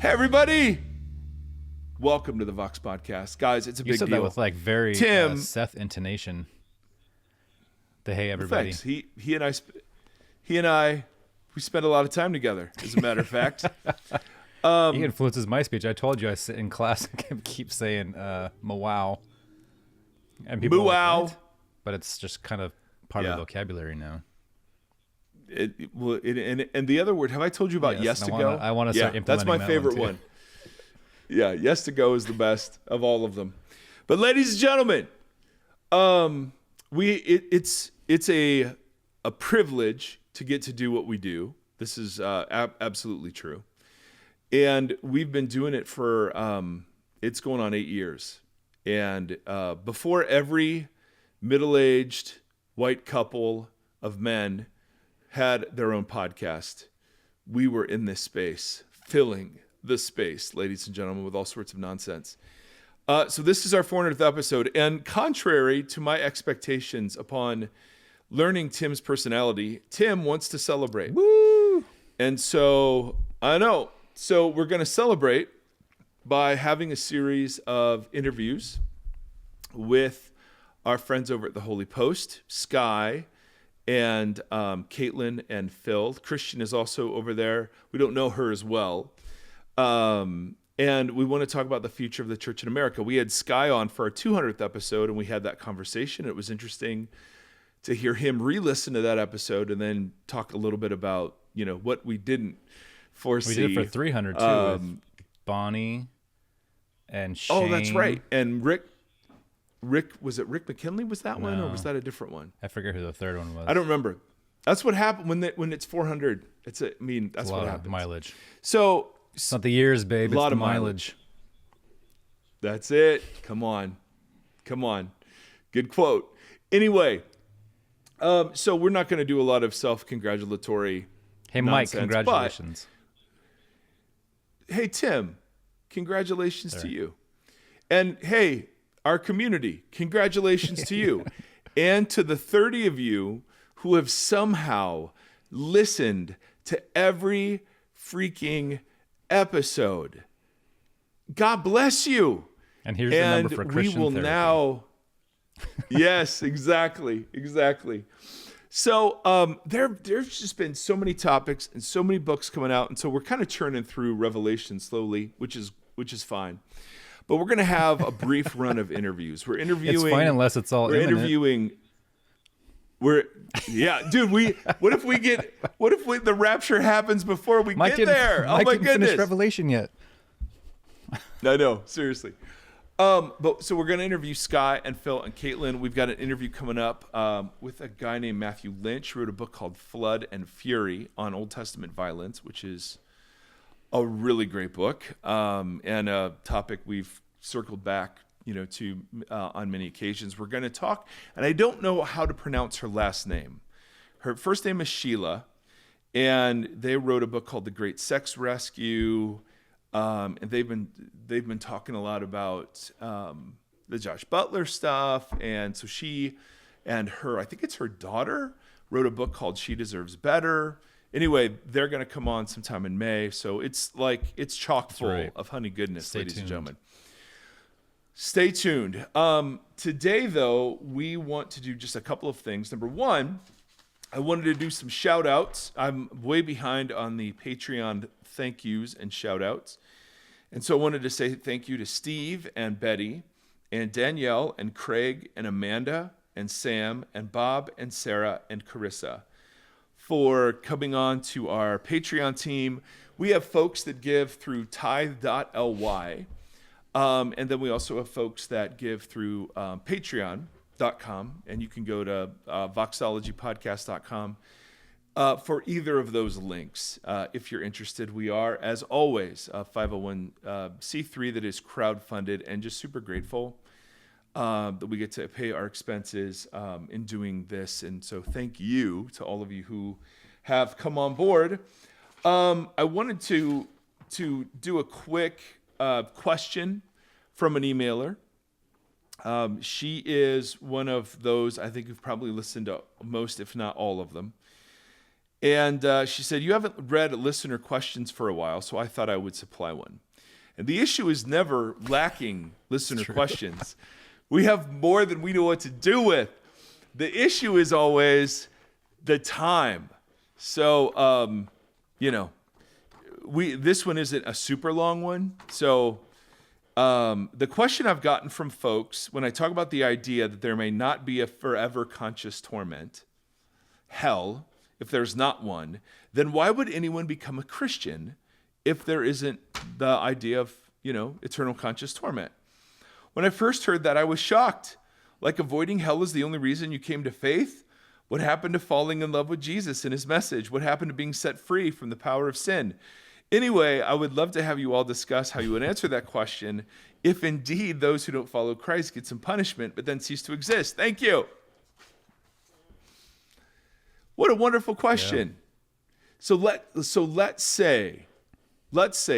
Hey, everybody. Welcome to the Vox Podcast. Guys, it's a big deal. You said that with like very Tim, Seth intonation. The hey, everybody. thanks. He and I, we spent a lot of time together, as a matter of fact. He influences my speech. I told you I sit in class and keep saying "mowow," and people are like, "What?" But it's just kind of part of the vocabulary now. And the other word, have I told you about yes to go? I want to start implementing that's my that favorite one. Yeah, yes to go is the best of all of them. But ladies and gentlemen, it's a privilege to get to do what we do. This is absolutely true. And we've been doing it for, it's going on 8 years. And before every middle-aged white couple of men had their own podcast, we were in this space, filling the space, ladies and gentlemen, with all sorts of nonsense. So this is our 400th episode. And contrary to my expectations upon learning Tim's personality, Tim wants to celebrate. Woo! And so, I know. So we're going to celebrate by having a series of interviews with our friends over at the Holy Post, Skye and Caitlin and Phil. Christian is also over there. We don't know her as well. And we want to talk about the future of the church in America. We had Skye on for our 200th episode, and we had that conversation. It was interesting to hear him re-listen to that episode and then talk a little bit about, what we didn't foresee. We did it for 300 too, with Bonnie and Shane. Oh, that's right. And Rick, was it Rick McKinley? Was that one, or was that a different one? I forget who the third one was. I don't remember. That's what happened when it's 400. That's what happens. Mileage. So it's not the years, babe. It's the mileage. That's it. Come on. Good quote. Anyway, so we're not going to do a lot of self-congratulatory Hey, nonsense, Mike, congratulations. Hey, Tim, congratulations to you. And hey, our community, congratulations to you. And to the 30 of you who have somehow listened to every freaking episode. God bless you. And here's the number for Christian we will therapy. Now. Yes, exactly. So there's just been so many topics and so many books coming out, and so we're kind of churning through Revelation slowly, which is fine. But we're going to have a brief run of interviews. We're interviewing. It's fine unless it's all imminent. Interviewing. Dude. What if the rapture happens before we get there? Oh my goodness! Finished Revelation yet? I know, seriously. But so we're going to interview Skye and Phil and Caitlin. We've got an interview coming up with a guy named Matthew Lynch, who wrote a book called Flood and Fury on Old Testament violence, which is a really great book, and a topic we've circled back, to on many occasions. We're going to talk, and I don't know how to pronounce her last name. Her first name is Sheila, and they wrote a book called The Great Sex Rescue. And they've been talking a lot about the Josh Butler stuff, and so she and her, I think it's her daughter, wrote a book called She Deserves Better. Anyway, they're going to come on sometime in May, so it's chock full of honey goodness, ladies and gentlemen. Stay tuned. Today, though, we want to do just a couple of things. Number one, I wanted to do some shout outs. I'm way behind on the Patreon thank yous and shout outs. And so I wanted to say thank you to Steve and Betty and Danielle and Craig and Amanda and Sam and Bob and Sarah and Carissa for coming on to our Patreon team. We have folks that give through tithe.ly. And then we also have folks that give through patreon.com. And you can go to voxologypodcast.com for either of those links. If you're interested, we are, as always, a 501c3 that is crowdfunded, and just super grateful that we get to pay our expenses in doing this. And so thank you to all of you who have come on board. I wanted to do a quick question from an emailer. She is one of those, I think, who've probably listened to most, if not all of them. And she said, you haven't read listener questions for a while, so I thought I would supply one. And the issue is never lacking listener questions. We have more than we know what to do with. The issue is always the time. So, this one isn't a super long one. So the question I've gotten from folks when I talk about the idea that there may not be a forever conscious torment, hell, if there's not one, then why would anyone become a Christian if there isn't the idea of, eternal conscious torment? When I first heard that, I was shocked. Like avoiding hell is the only reason you came to faith? What happened to falling in love with Jesus and his message? What happened to being set free from the power of sin? Anyway, I would love to have you all discuss how you would answer that question if indeed those who don't follow Christ get some punishment but then cease to exist. Thank you. What a wonderful question. Yeah. So let's say,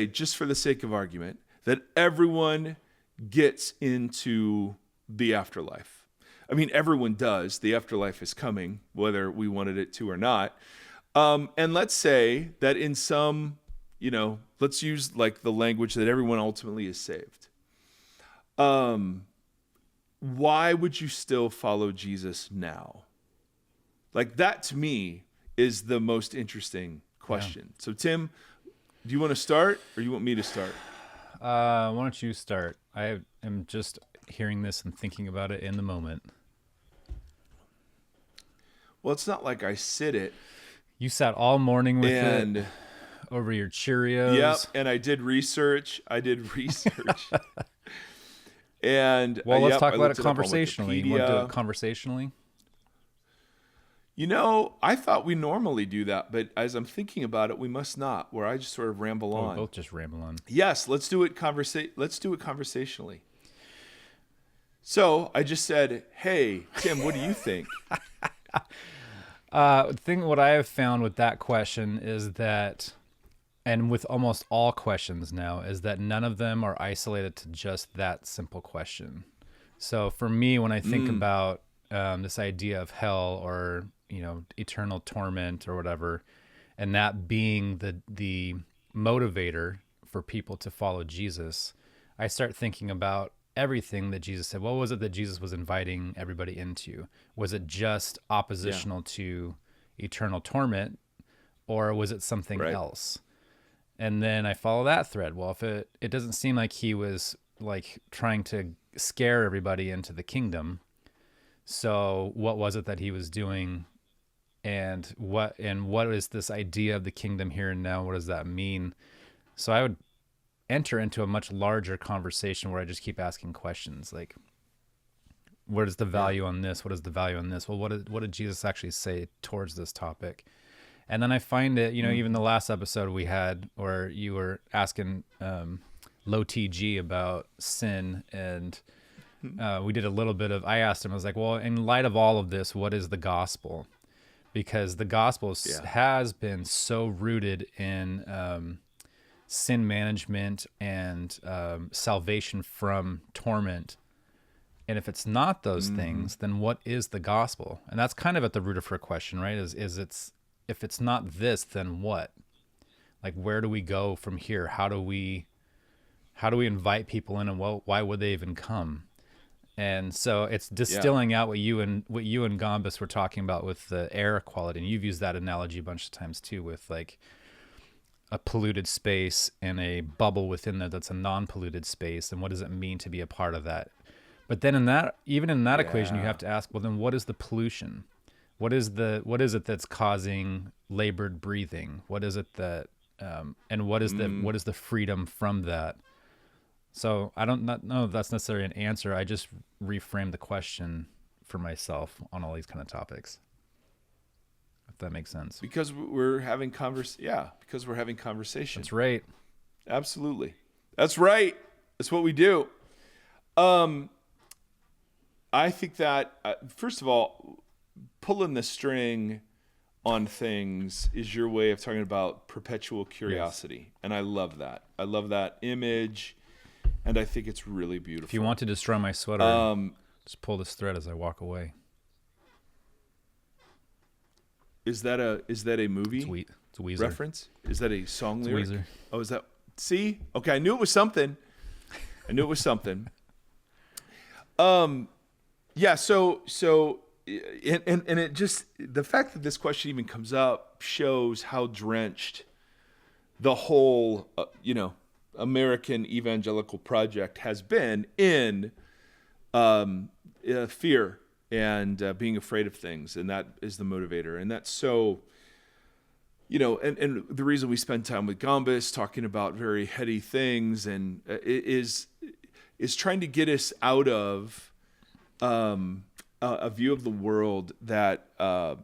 just for the sake of argument, that everyone gets into the afterlife. I mean, everyone does. The afterlife is coming, whether we wanted it to or not. And let's say that in some, let's use like the language that everyone ultimately is saved. Why would you still follow Jesus now? Like that to me is the most interesting question. Yeah. So Tim, do you want to start or you want me to start? Why don't you start? I am just hearing this and thinking about it in the moment. Well, it's not like I sit it. You sat all morning with it over your Cheerios. Yep, and I did research. And let's talk about it conversationally. You want to do it conversationally? I thought we normally do that, but as I'm thinking about it, we must not, where I just sort of ramble on. We both just ramble on. Let's do it conversationally. So I just said, hey, Tim, what do you think? What I have found with that question is that, and with almost all questions now, is that none of them are isolated to just that simple question. So for me, when I think about this idea of hell or eternal torment or whatever, and that being the motivator for people to follow Jesus, I start thinking about everything that Jesus said. What was it that Jesus was inviting everybody into? Was it just oppositional to eternal torment, or was it something else? And then I follow that thread. Well, if it doesn't seem like he was like trying to scare everybody into the kingdom, so what was it that he was doing? And what is this idea of the kingdom here and now? What does that mean? So I would enter into a much larger conversation where I just keep asking questions like, what is the value on this? What is the value on this? Well, what did Jesus actually say towards this topic? And then I find it, even the last episode we had where you were asking Low TG about sin, and we did a little bit of, I asked him, I was like, well, in light of all of this, what is the gospel? Because the gospel has been so rooted in sin management and salvation from torment. And if it's not those things, then what is the gospel? And that's kind of at the root of her question, right? If it's not this, then what? Like, where do we go from here? How do we invite people in, and why would they even come? And so it's distilling out what you and Gombas were talking about with the air quality. And you've used that analogy a bunch of times too, with like a polluted space and a bubble within there that's a non-polluted space. And what does it mean to be a part of that? But then even in that equation, you have to ask, well, then what is the pollution? What is it that's causing labored breathing? What is it that, and what is the freedom from that? So I don't know if that's necessarily an answer. I just reframe the question for myself on all these kind of topics. If that makes sense. Because we're having because we're having conversation. That's right. Absolutely. That's right. That's what we do. I think that, first of all, pulling the string on things is your way of talking about perpetual curiosity. Yes. And I love that. I love that image. And I think it's really beautiful. If you want to destroy my sweater, just pull this thread as I walk away. Is that a movie It's Weezer. reference? Is that a song lyric? Weezer. Oh, is that? See? Okay, I knew it was something. Yeah. So, and it just, the fact that this question even comes up shows how drenched the whole, American evangelical project has been in fear and being afraid of things, and that is the motivator. And that's so, and the reason we spend time with Gombis talking about very heady things and is trying to get us out of a view of the world that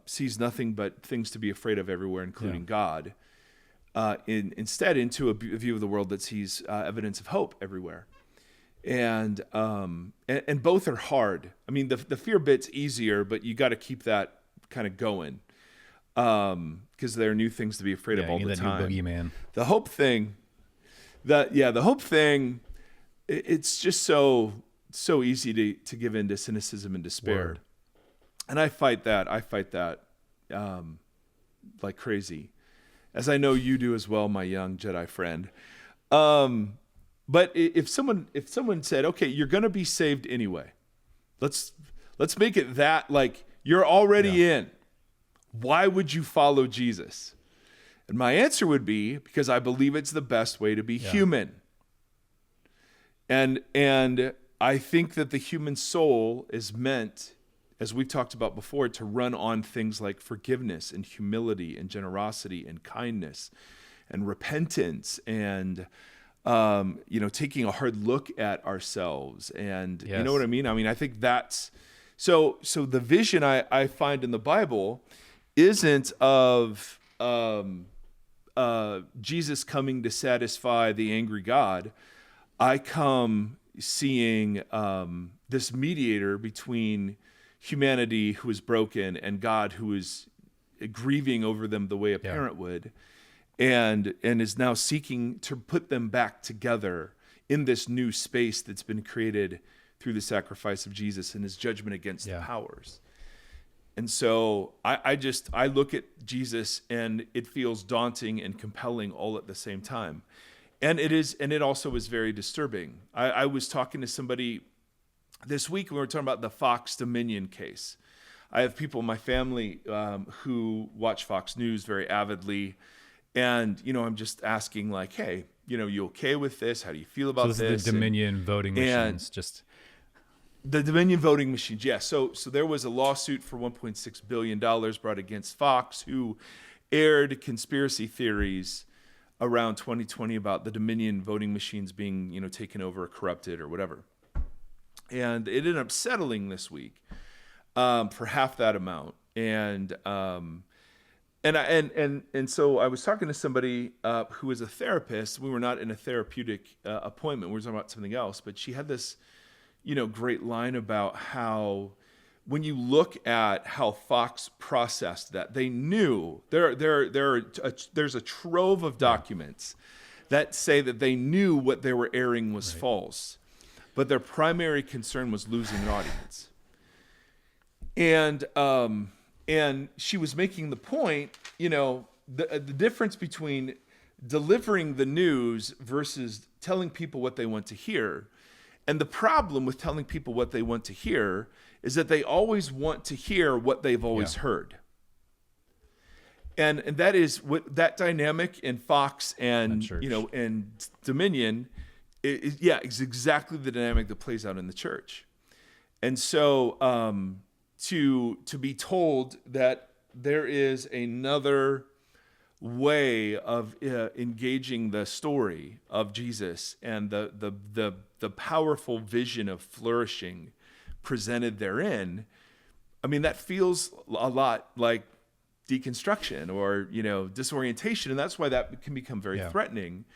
sees nothing but things to be afraid of everywhere, including God. Instead, into a view of the world that sees evidence of hope everywhere. And both are hard. I mean, the fear bit's easier, but you got to keep that kind of going because there are new things to be afraid of all the time. New boogeyman. The hope thing, it's just so easy to give in to cynicism and despair. Word. And I fight that like crazy, as I know you do as well, my young Jedi friend. But if someone said, okay, you're going to be saved anyway, let's make it that, like, you're already in. Why would you follow Jesus? And my answer would be, because I believe it's the best way to be human. And I think that the human soul is meant, as we've talked about before, to run on things like forgiveness and humility and generosity and kindness and repentance and taking a hard look at ourselves. And you know what I mean? I mean, I think that's so the vision I find in the Bible isn't of Jesus coming to satisfy the angry God. I come seeing this mediator between humanity who is broken and God who is grieving over them the way a parent would, and is now seeking to put them back together in this new space that's been created through the sacrifice of Jesus and his judgment against the powers. And so I look at Jesus and it feels daunting and compelling all at the same time. And it also is very disturbing. I was talking to somebody this week when we were talking about the Fox Dominion case. I have people in my family who watch Fox News very avidly. And, I'm just asking like, hey, you okay with this? How do you feel about this? So this is the Dominion voting machines, just... The Dominion voting machines, yes. So there was a lawsuit for $1.6 billion brought against Fox, who aired conspiracy theories around 2020 about the Dominion voting machines being, taken over or corrupted or whatever. And it ended up settling this week for half that amount. And so I was talking to somebody who was a therapist. We were not in a therapeutic appointment. We were talking about something else. But she had this, great line about how when you look at how Fox processed that, they knew there's a trove of documents that say that they knew what they were airing was false, but their primary concern was losing an audience. And she was making the point, the difference between delivering the news versus telling people what they want to hear. And the problem with telling people what they want to hear is that they always want to hear what they've always heard. And that is what that dynamic in Fox and and Dominion is exactly the dynamic that plays out in the church. And so to be told that there is another way of engaging the story of Jesus and the powerful vision of flourishing presented therein, I mean, that feels a lot like deconstruction or disorientation, and that's why that can become very threatening,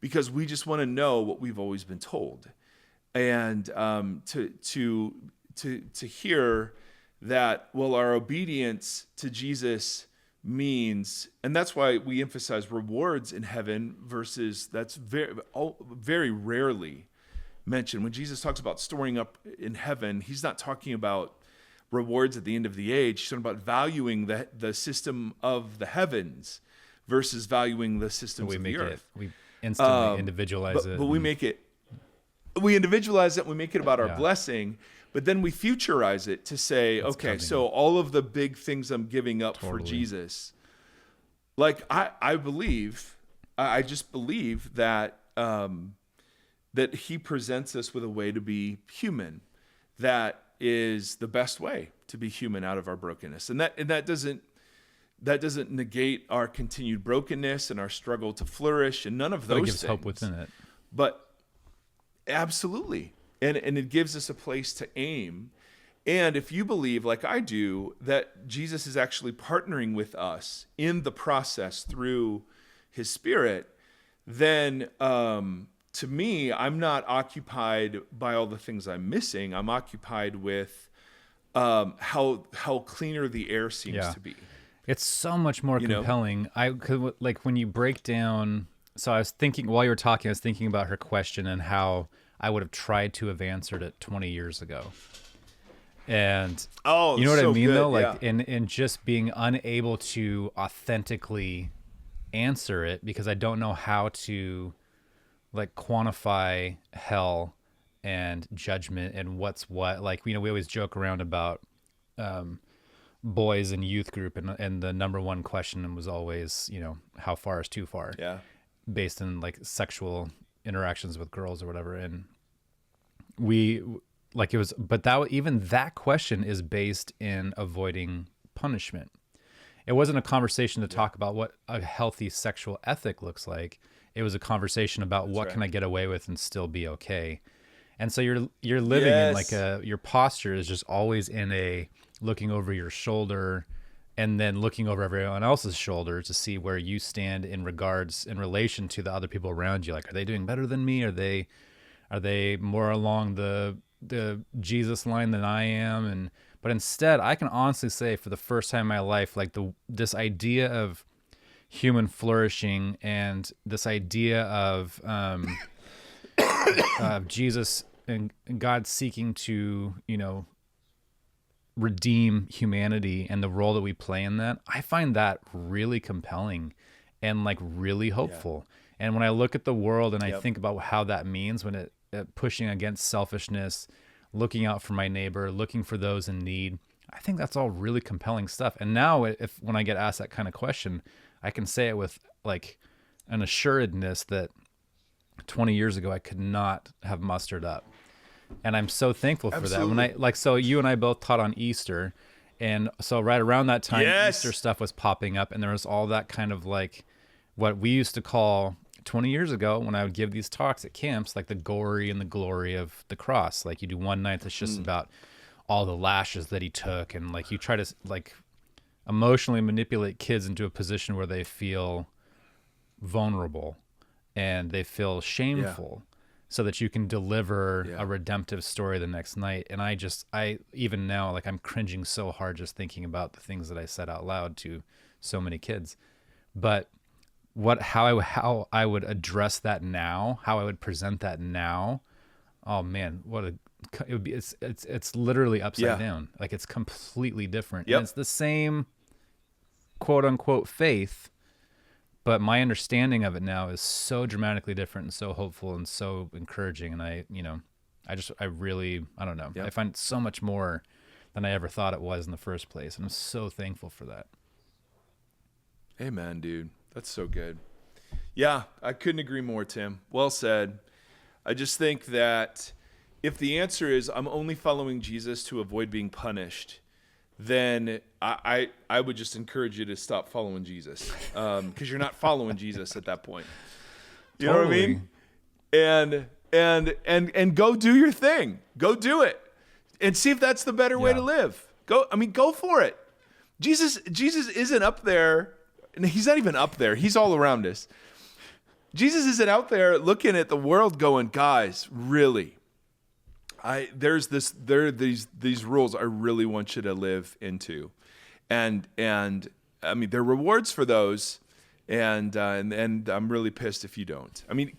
because we just want to know what we've always been told, and to hear that, well, our obedience to Jesus means, and that's why we emphasize rewards in heaven versus that's very rarely mentioned. When Jesus talks about storing up in heaven, he's not talking about rewards at the end of the age. She's talking about valuing the system of the heavens versus valuing the systems of the earth. We instantly individualize it. But we individualize it, we make it about our blessing, but then we futurize it to say, okay, so all of the big things I'm giving up for Jesus, like I just believe that that he presents us with a way to be human that is the best way to be human out of our brokenness. And that doesn't negate our continued brokenness and our struggle to flourish and none of those things. It gives hope within it. But absolutely. And it gives us a place to aim. And if you believe, like I do, that Jesus is actually partnering with us in the process through his Spirit, then to me, I'm not occupied by all the things I'm missing. I'm occupied with how cleaner the air seems to be. It's so much more compelling. Like when you break down. So I was thinking while you were talking, I was thinking about her question and how I would have tried to have answered it 20 years ago. And you know what I mean, though? Like in just being unable to authentically answer it because I don't know how to like quantify hell and judgment and what's what. Like, we always joke around about boys in youth group and the number one question was always, how far is too far? Yeah. Based on like sexual interactions with girls or whatever. And even that question is based in avoiding punishment. It wasn't a conversation to talk about what a healthy sexual ethic looks like. It was a conversation about what can I get away with and still be okay. And so you're living in like your posture is just always in a looking over your shoulder and then looking over everyone else's shoulder to see where you stand in relation to the other people around you. Like, are they doing better than me? Are they more along the Jesus line than I am? But instead, I can honestly say for the first time in my life, like this idea of human flourishing and this idea of Jesus and God seeking to, redeem humanity and the role that we play in that, I find that really compelling and like really hopeful. Yeah. And when I look at the world and I think about how that means when it pushing against selfishness, looking out for my neighbor, looking for those in need, I think that's all really compelling stuff. And now when I get asked that kind of question, I can say it with like an assuredness that 20 years ago I could not have mustered up. And I'm so thankful for that. So you and I both taught on Easter. And so right around that time, Easter stuff was popping up and there was all that kind of like what we used to call 20 years ago when I would give these talks at camps, like the gory and the glory of the cross. Like you do one night that's just about all the lashes that he took. And like you try to like emotionally manipulate kids into a position where they feel vulnerable and they feel shameful so that you can deliver a redemptive story the next night. And I even now, like I'm cringing so hard just thinking about the things that I said out loud to so many kids. But how I would address that now, how I would present that now, oh man, it would be, it's literally upside down. Like it's completely different. And it's the same quote unquote faith, but my understanding of it now is so dramatically different and so hopeful and so encouraging. And I don't know. I find it so much more than I ever thought it was in the first place. And I'm so thankful for that. Amen, dude. That's so good. Yeah, I couldn't agree more, Tim. Well said. I just think that if the answer is I'm only following Jesus to avoid being punished, then I would just encourage you to stop following Jesus because you're not following Jesus at that point. You know what I mean? And go do your thing. Go do it and see if that's the better way to live. Go for it. Jesus isn't up there. And he's not even up there. He's all around us. Jesus isn't out there looking at the world going, guys, really, there are these rules I really want you to live into. And I mean, there are rewards for those. And I'm really pissed if you don't. I mean,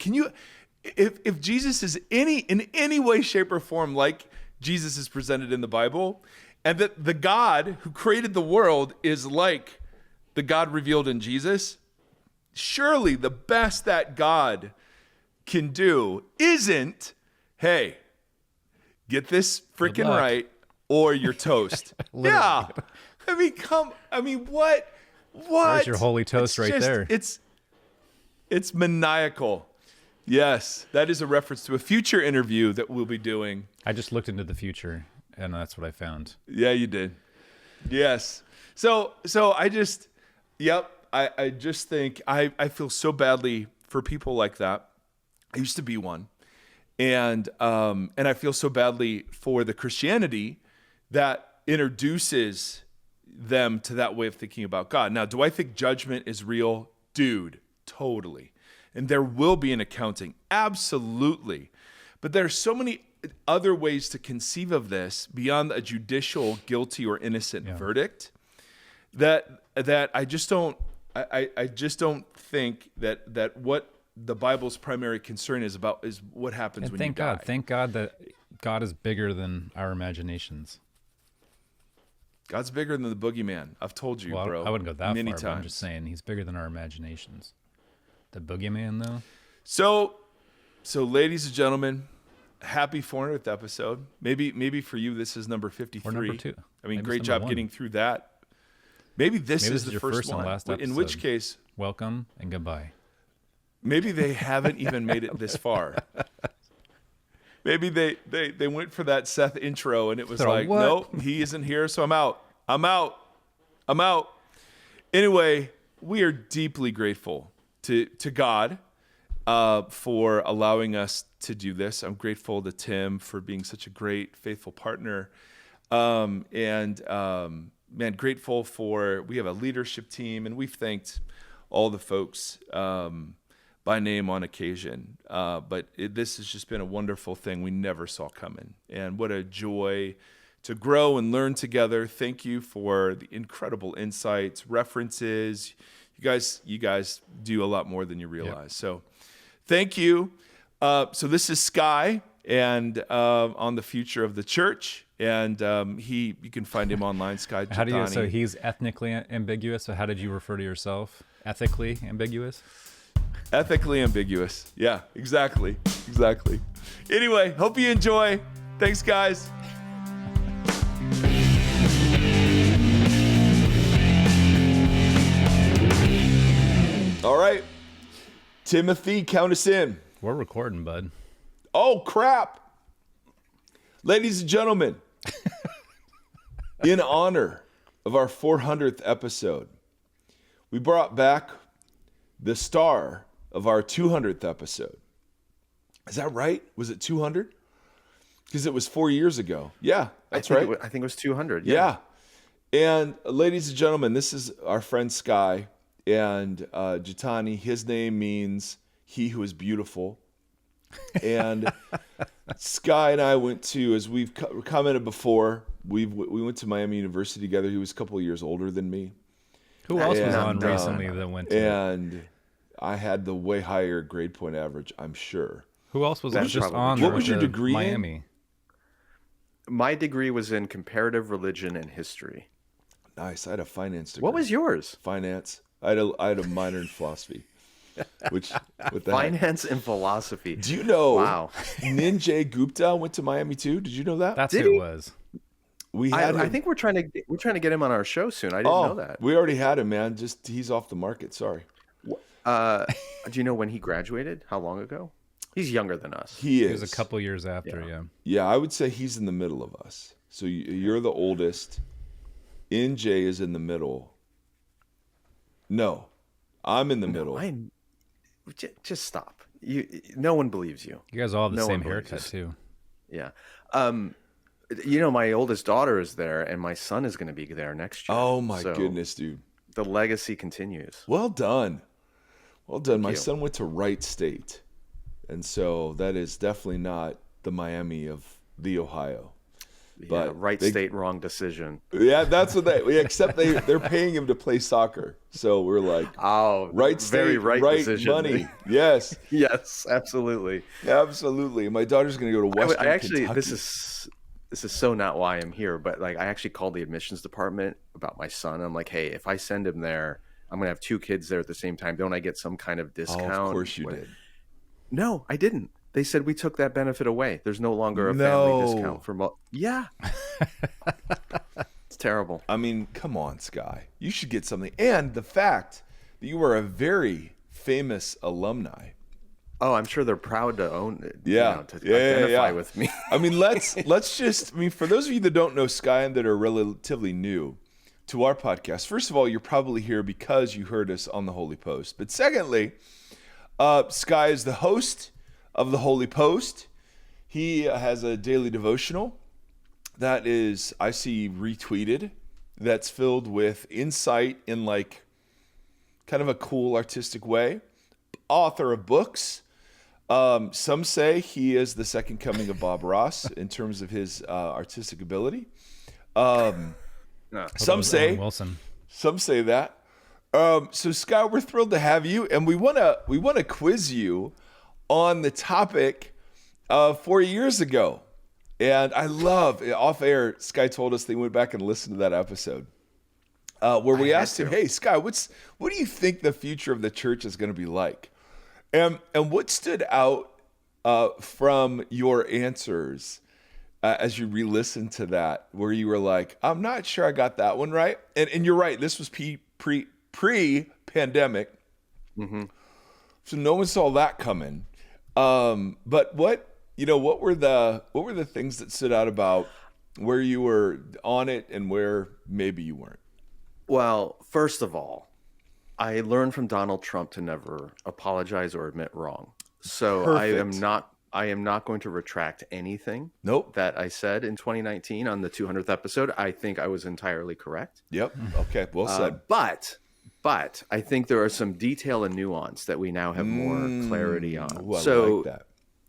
if Jesus is in any way, shape or form, like Jesus is presented in the Bible, and that the God who created the world is like the God revealed in Jesus, surely the best that God can do isn't, hey, get this freaking right or you're toast. Yeah. What? There's your holy toast there. It's maniacal. Yes, that is a reference to a future interview that we'll be doing. I just looked into the future, and that's what I found. Yeah, you did. Yes. So I just think I feel so badly for people like that. I used to be one. And I feel so badly for the Christianity that introduces them to that way of thinking about God. Now, do I think judgment is real? Dude, totally. And there will be an accounting. Absolutely. But there are so many other ways to conceive of this beyond a judicial guilty or innocent verdict that I just don't think that what the Bible's primary concern is what happens when you die. Thank God that God is bigger than our imaginations. God's bigger than the boogeyman. I've told you, bro. I wouldn't go that many far, times. but I'm just saying he's bigger than our imaginations. The boogeyman, though. So, ladies and gentlemen, happy 400th episode. Maybe for you this is number 53. Or number 2. I mean, Maybe great job getting through that. Maybe this is the your first and one. last episode. In which case, welcome and goodbye. Maybe they haven't even made it this far. Maybe they went for that Seth intro and it was like, nope, he isn't here, so I'm out. Anyway, we are deeply grateful to God for allowing us to do this. I'm grateful to Tim for being such a great, faithful partner. Grateful for, we have a leadership team, and we've thanked all the folks by name on occasion. But this has just been a wonderful thing we never saw coming. And what a joy to grow and learn together. Thank you for the incredible insights, references. You guys do a lot more than you realize. Yep. So thank you. So this is Skye, and on the future of the church. And you can find him online, Skye Jethani. So he's ethnically ambiguous. So how did you refer to yourself? Ethically ambiguous? Ethically ambiguous. Yeah, exactly. Anyway, hope you enjoy. Thanks, guys. All right. Timothy, count us in. We're recording, bud. Oh, crap. Ladies and gentlemen, in honor of our 400th episode, we brought back the star of our 200th episode. Is that right? Was it 200? Because it was 4 years ago. Yeah, that's right. I think it was 200. Yeah. And ladies and gentlemen, this is our friend Skye and Jethani. His name means he who is beautiful. And Skye and I went to, as we've commented before, we went to Miami University together. He was a couple of years older than me. Who else was on recently that went to? And I had the way higher grade point average, I'm sure. Who else was just on? What was your degree Miami? My degree was in comparative religion and history. Nice. I had a finance degree. What was yours? Finance. I had a minor in philosophy. Which with that, finance and philosophy. Do you know? Wow. Ninjay Gupta went to Miami too. Did you know that? That's who it was. I think we're trying to get him on our show soon. I didn't know that. We already had him, man. Just he's off the market. Sorry. Do you know when he graduated? How long ago? He's younger than us. He was a couple years after. Yeah. Yeah, I would say he's in the middle of us. So you're the oldest. NJ is in the middle. No, I'm in the middle. Just stop. No one believes you. You guys all have the same haircut too. Yeah. My oldest daughter is there, and my son is going to be there next year. Oh my goodness, dude! The legacy continues. Well done. My son went to Wright State, and so that is definitely not the Miami of the Ohio. But Wright State, wrong decision. Yeah, that's what except they're paying him to play soccer. So we're like, Wright State, very right decision. Money. Yes. Yes, absolutely. Absolutely. My daughter's going to go to Western Kentucky. this is so not why I'm here, but like I actually called the admissions department about my son. I'm like, hey, if I send him there, I'm gonna have 2 kids there at the same time. Don't I get some kind of discount? Oh, of course you did. No, I didn't. They said we took that benefit away. There's no longer a No. family discount for yeah. It's terrible. I mean, come on, Skye. You should get something. And the fact that you are a very famous alumni. Oh, I'm sure they're proud to own it. Yeah. To identify with me. I mean, let's just, I mean, for those of you that don't know Skye and that are relatively new to our podcast, first of all, you're probably here because you heard us on the Holy Post. But secondly, Skye is the host of the Holy Post. He has a daily devotional that is, I see retweeted, that's filled with insight in like kind of a cool artistic way. Author of books. Some say he is the second coming of Bob Ross in terms of his artistic ability. Some say that. So Skye, we're thrilled to have you, and we wanna quiz you on the topic of 4 years ago. And I love, off air, Skye told us they went back and listened to that episode where we asked him, hey, Skye, what do you think the future of the church is going to be like? And what stood out from your answers as you re-listened to that, where you were like, I'm not sure I got that one right. And you're right, this was pre-pandemic. Mm-hmm. So no one saw that coming. But what were the things that stood out about where you were on it and where maybe you weren't? Well, first of all, I learned from Donald Trump to never apologize or admit wrong. So Perfect. I am not going to retract anything that I said in 2019 on the 200th episode. I think I was entirely correct. Yep. Okay. Well said. But I think there are some detail and nuance that we now have more clarity on. Ooh, I like that.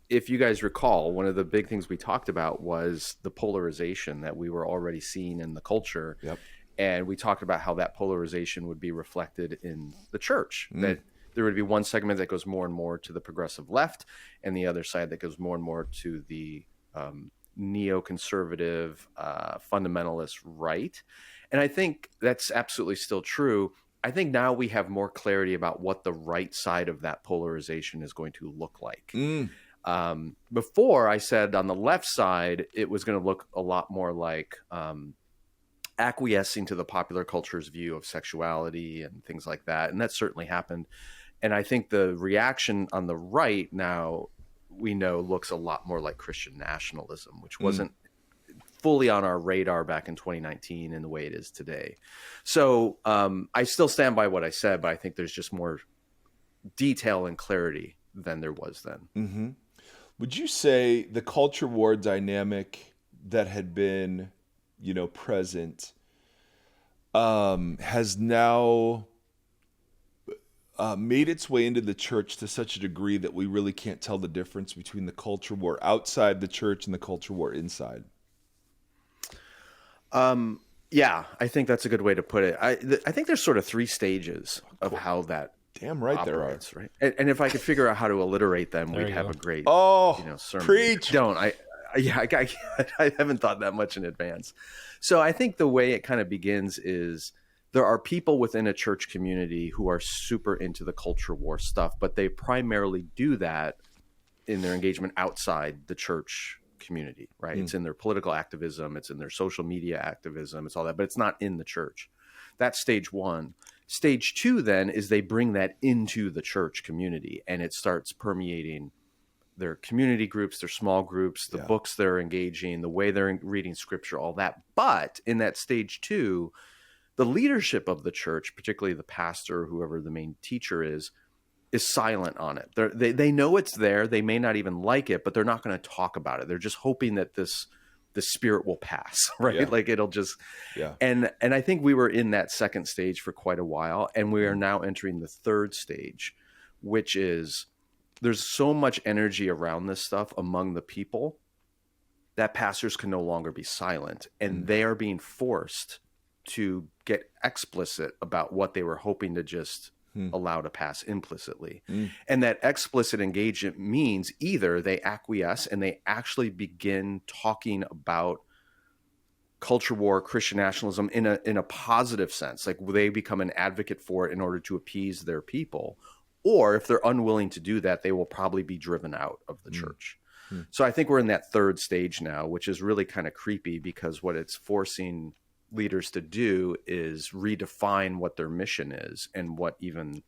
If you guys recall, one of the big things we talked about was the polarization that we were already seeing in the culture. Yep. And we talked about how that polarization would be reflected in the church, that there would be one segment that goes more and more to the progressive left and the other side that goes more and more to the neoconservative, fundamentalist right. And I think that's absolutely still true. I think now we have more clarity about what the right side of that polarization is going to look like. Before, I said on the left side, it was going to look a lot more like acquiescing to the popular culture's view of sexuality and things like that. And that certainly happened. And I think the reaction on the right now, we know, looks a lot more like Christian nationalism, which wasn't fully on our radar back in 2019 in the way it is today. So I still stand by what I said, but I think there's just more detail and clarity than there was then. Mm-hmm. Would you say the culture war dynamic that had been, present has now made its way into the church to such a degree that we really can't tell the difference between the culture war outside the church and the culture war inside? Yeah, I think that's a good way to put it. I think there's sort of 3 stages of how that Damn right operates, there are. right? And if I could figure out how to alliterate them, we'd have a great sermon. Preach. I haven't thought that much in advance. So I think the way it kind of begins is there are people within a church community who are super into the culture war stuff, but they primarily do that in their engagement outside the church community, right? It's in their political activism, it's in their social media activism, it's all that, but it's not in the church. That's stage 1. Stage 2 then is they bring that into the church community and it starts permeating their community groups, their small groups, the books they're engaging, the way they're reading scripture, all that. But in that stage 2, the leadership of the church, particularly the pastor, whoever the main teacher is silent on it. They know it's there. They may not even like it, but they're not going to talk about it. They're just hoping that the spirit will pass, right? Yeah. Like it'll just, and I think we were in that second stage for quite a while, and we are now entering the third stage, which is there's so much energy around this stuff among the people that pastors can no longer be silent, and they are being forced to get explicit about what they were hoping to just allow to pass implicitly. And that explicit engagement means either they acquiesce and they actually begin talking about culture war, Christian nationalism in a positive sense. Like they become an advocate for it in order to appease their people. Or if they're unwilling to do that, they will probably be driven out of the church. So I think we're in that third stage now, which is really kind of creepy, because what it's forcing leaders to do is redefine what their mission is and what even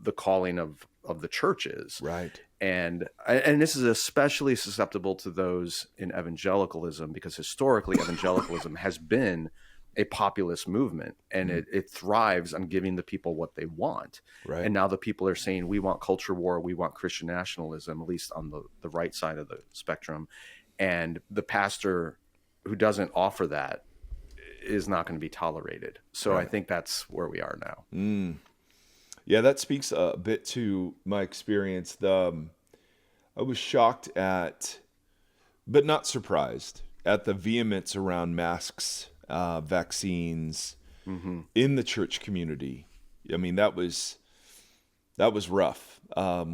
the calling of the church is. Right. And this is especially susceptible to those in evangelicalism, because historically evangelicalism has been a populist movement, and it thrives on giving the people what they want. Right. And now the people are saying, we want culture war, we want Christian nationalism, at least on the right side of the spectrum. And the pastor who doesn't offer that is not going to be tolerated. So Right. I think that's where we are now. Yeah, that speaks a bit to my experience. I was shocked at, but not surprised, at the vehemence around masks, vaccines in the church community. I mean, that was rough.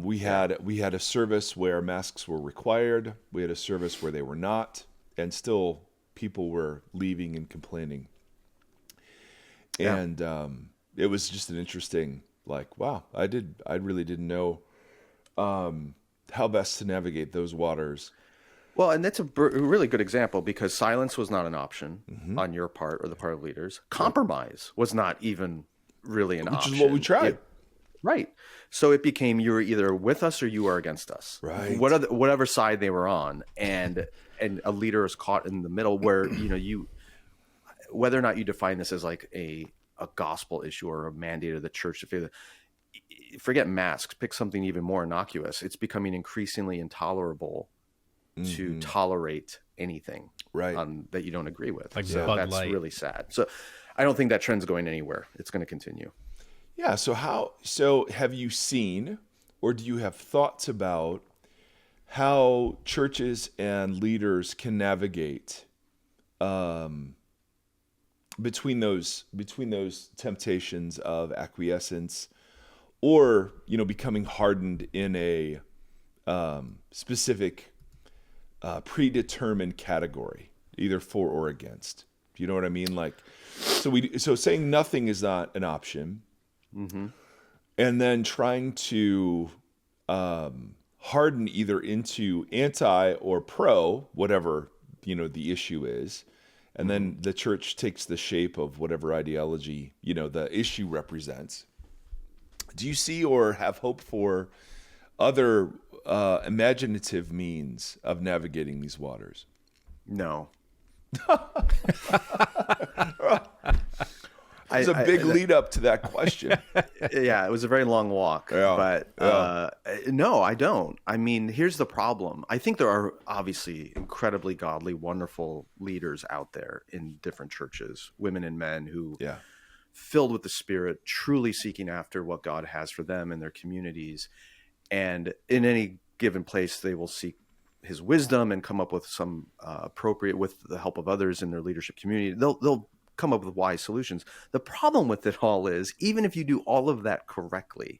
We had a service where masks were required. We had a service where they were not, and still people were leaving and complaining. Yeah. And it was just an interesting, like, wow, I really didn't know how best to navigate those waters. Well, and that's a really good example, because silence was not an option on your part or the part of leaders. Compromise was not even really an option. Which is what we tried. Right. So it became, you were either with us or you are against us. Right. Whatever side they were on. And a leader is caught in the middle where, whether or not you define this as like a gospel issue or a mandate of the church to feel, forget masks, pick something even more innocuous. It's becoming increasingly intolerable to tolerate anything that you don't agree with. Like so Bud that's Light. really sad. So I don't think that trend's going anywhere. It's going to continue. Yeah. So have you seen, or do you have thoughts about how churches and leaders can navigate between those temptations of acquiescence, or becoming hardened in a specific predetermined category, either for or against? Do you know what I mean? Like, so saying nothing is not an option, and then trying to harden either into anti or pro, whatever the issue is, and then the church takes the shape of whatever ideology the issue represents. Do you see or have hope for other imaginative means of navigating these waters? No. It's a big lead up to that question. Yeah, it was a very long walk. Yeah, but no, I don't. I mean, here's the problem. I think there are obviously incredibly godly, wonderful leaders out there in different churches, women and men who filled with the Spirit, truly seeking after what God has for them and their communities. And in any given place, they will seek his wisdom and come up with some appropriate, with the help of others in their leadership community. They'll come up with wise solutions. The problem with it all is, even if you do all of that correctly,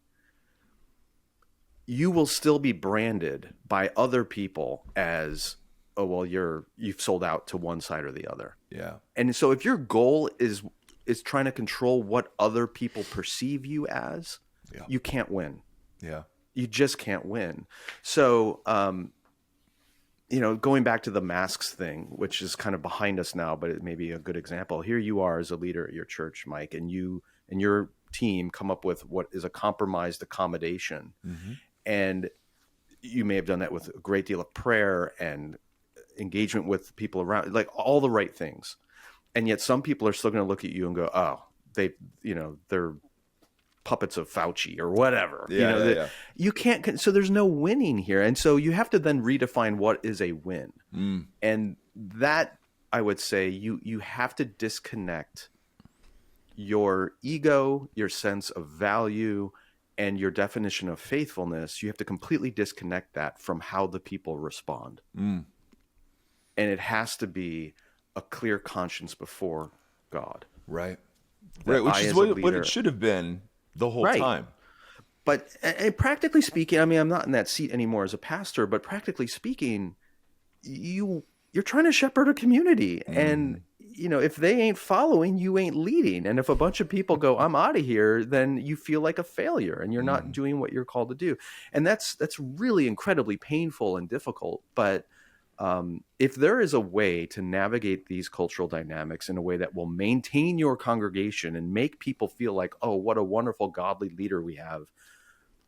you will still be branded by other people as, oh, well, you've sold out to one side or the other. Yeah. And so if your goal is trying to control what other people perceive you as, you can't win. Yeah. You just can't win. So, going back to the masks thing, which is kind of behind us now, but it may be a good example. Here you are as a leader at your church, Mike, and you and your team come up with what is a compromised accommodation. And you may have done that with a great deal of prayer and engagement with people around, like all the right things. And yet some people are still going to look at you and go, oh, they're puppets of Fauci or whatever. You can't, so there's no winning here. And so you have to then redefine what is a win. And that, I would say, you have to disconnect your ego, your sense of value, and your definition of faithfulness. You have to completely disconnect that from how the people respond. And it has to be a clear conscience before God. Right. Which is what it should have been the whole time. But and practically speaking, I mean, I'm not in that seat anymore as a pastor, but practically speaking, you're trying to shepherd a community, and if they ain't following, you ain't leading. And if a bunch of people go, I'm out of here, then you feel like a failure and you're not doing what you're called to do. And that's really incredibly painful and difficult. But if there is a way to navigate these cultural dynamics in a way that will maintain your congregation and make people feel like, oh, what a wonderful godly leader we have,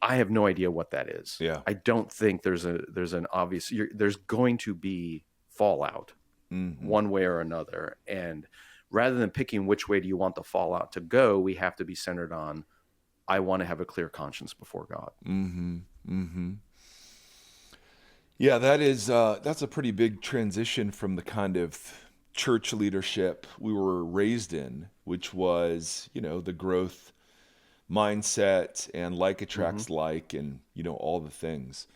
I have no idea what that is. Yeah. I don't think there's an obvious, there's going to be fallout one way or another. And rather than picking which way do you want the fallout to go, we have to be centered on, I want to have a clear conscience before God. Yeah, that's a pretty big transition from the kind of church leadership we were raised in, which was, the growth mindset and like attracts like, and, all the things.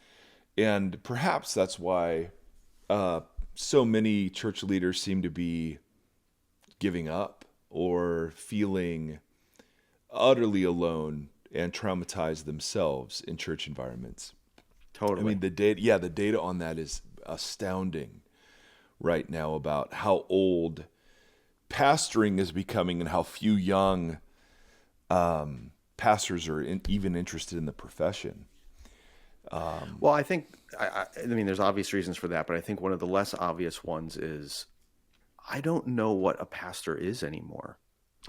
And perhaps that's why so many church leaders seem to be giving up or feeling utterly alone and traumatized themselves in church environments. Totally. I mean, the data on that is astounding right now about how old pastoring is becoming and how few young pastors are even interested in the profession. Well, I think, I mean, there's obvious reasons for that, but I think one of the less obvious ones is I don't know what a pastor is anymore.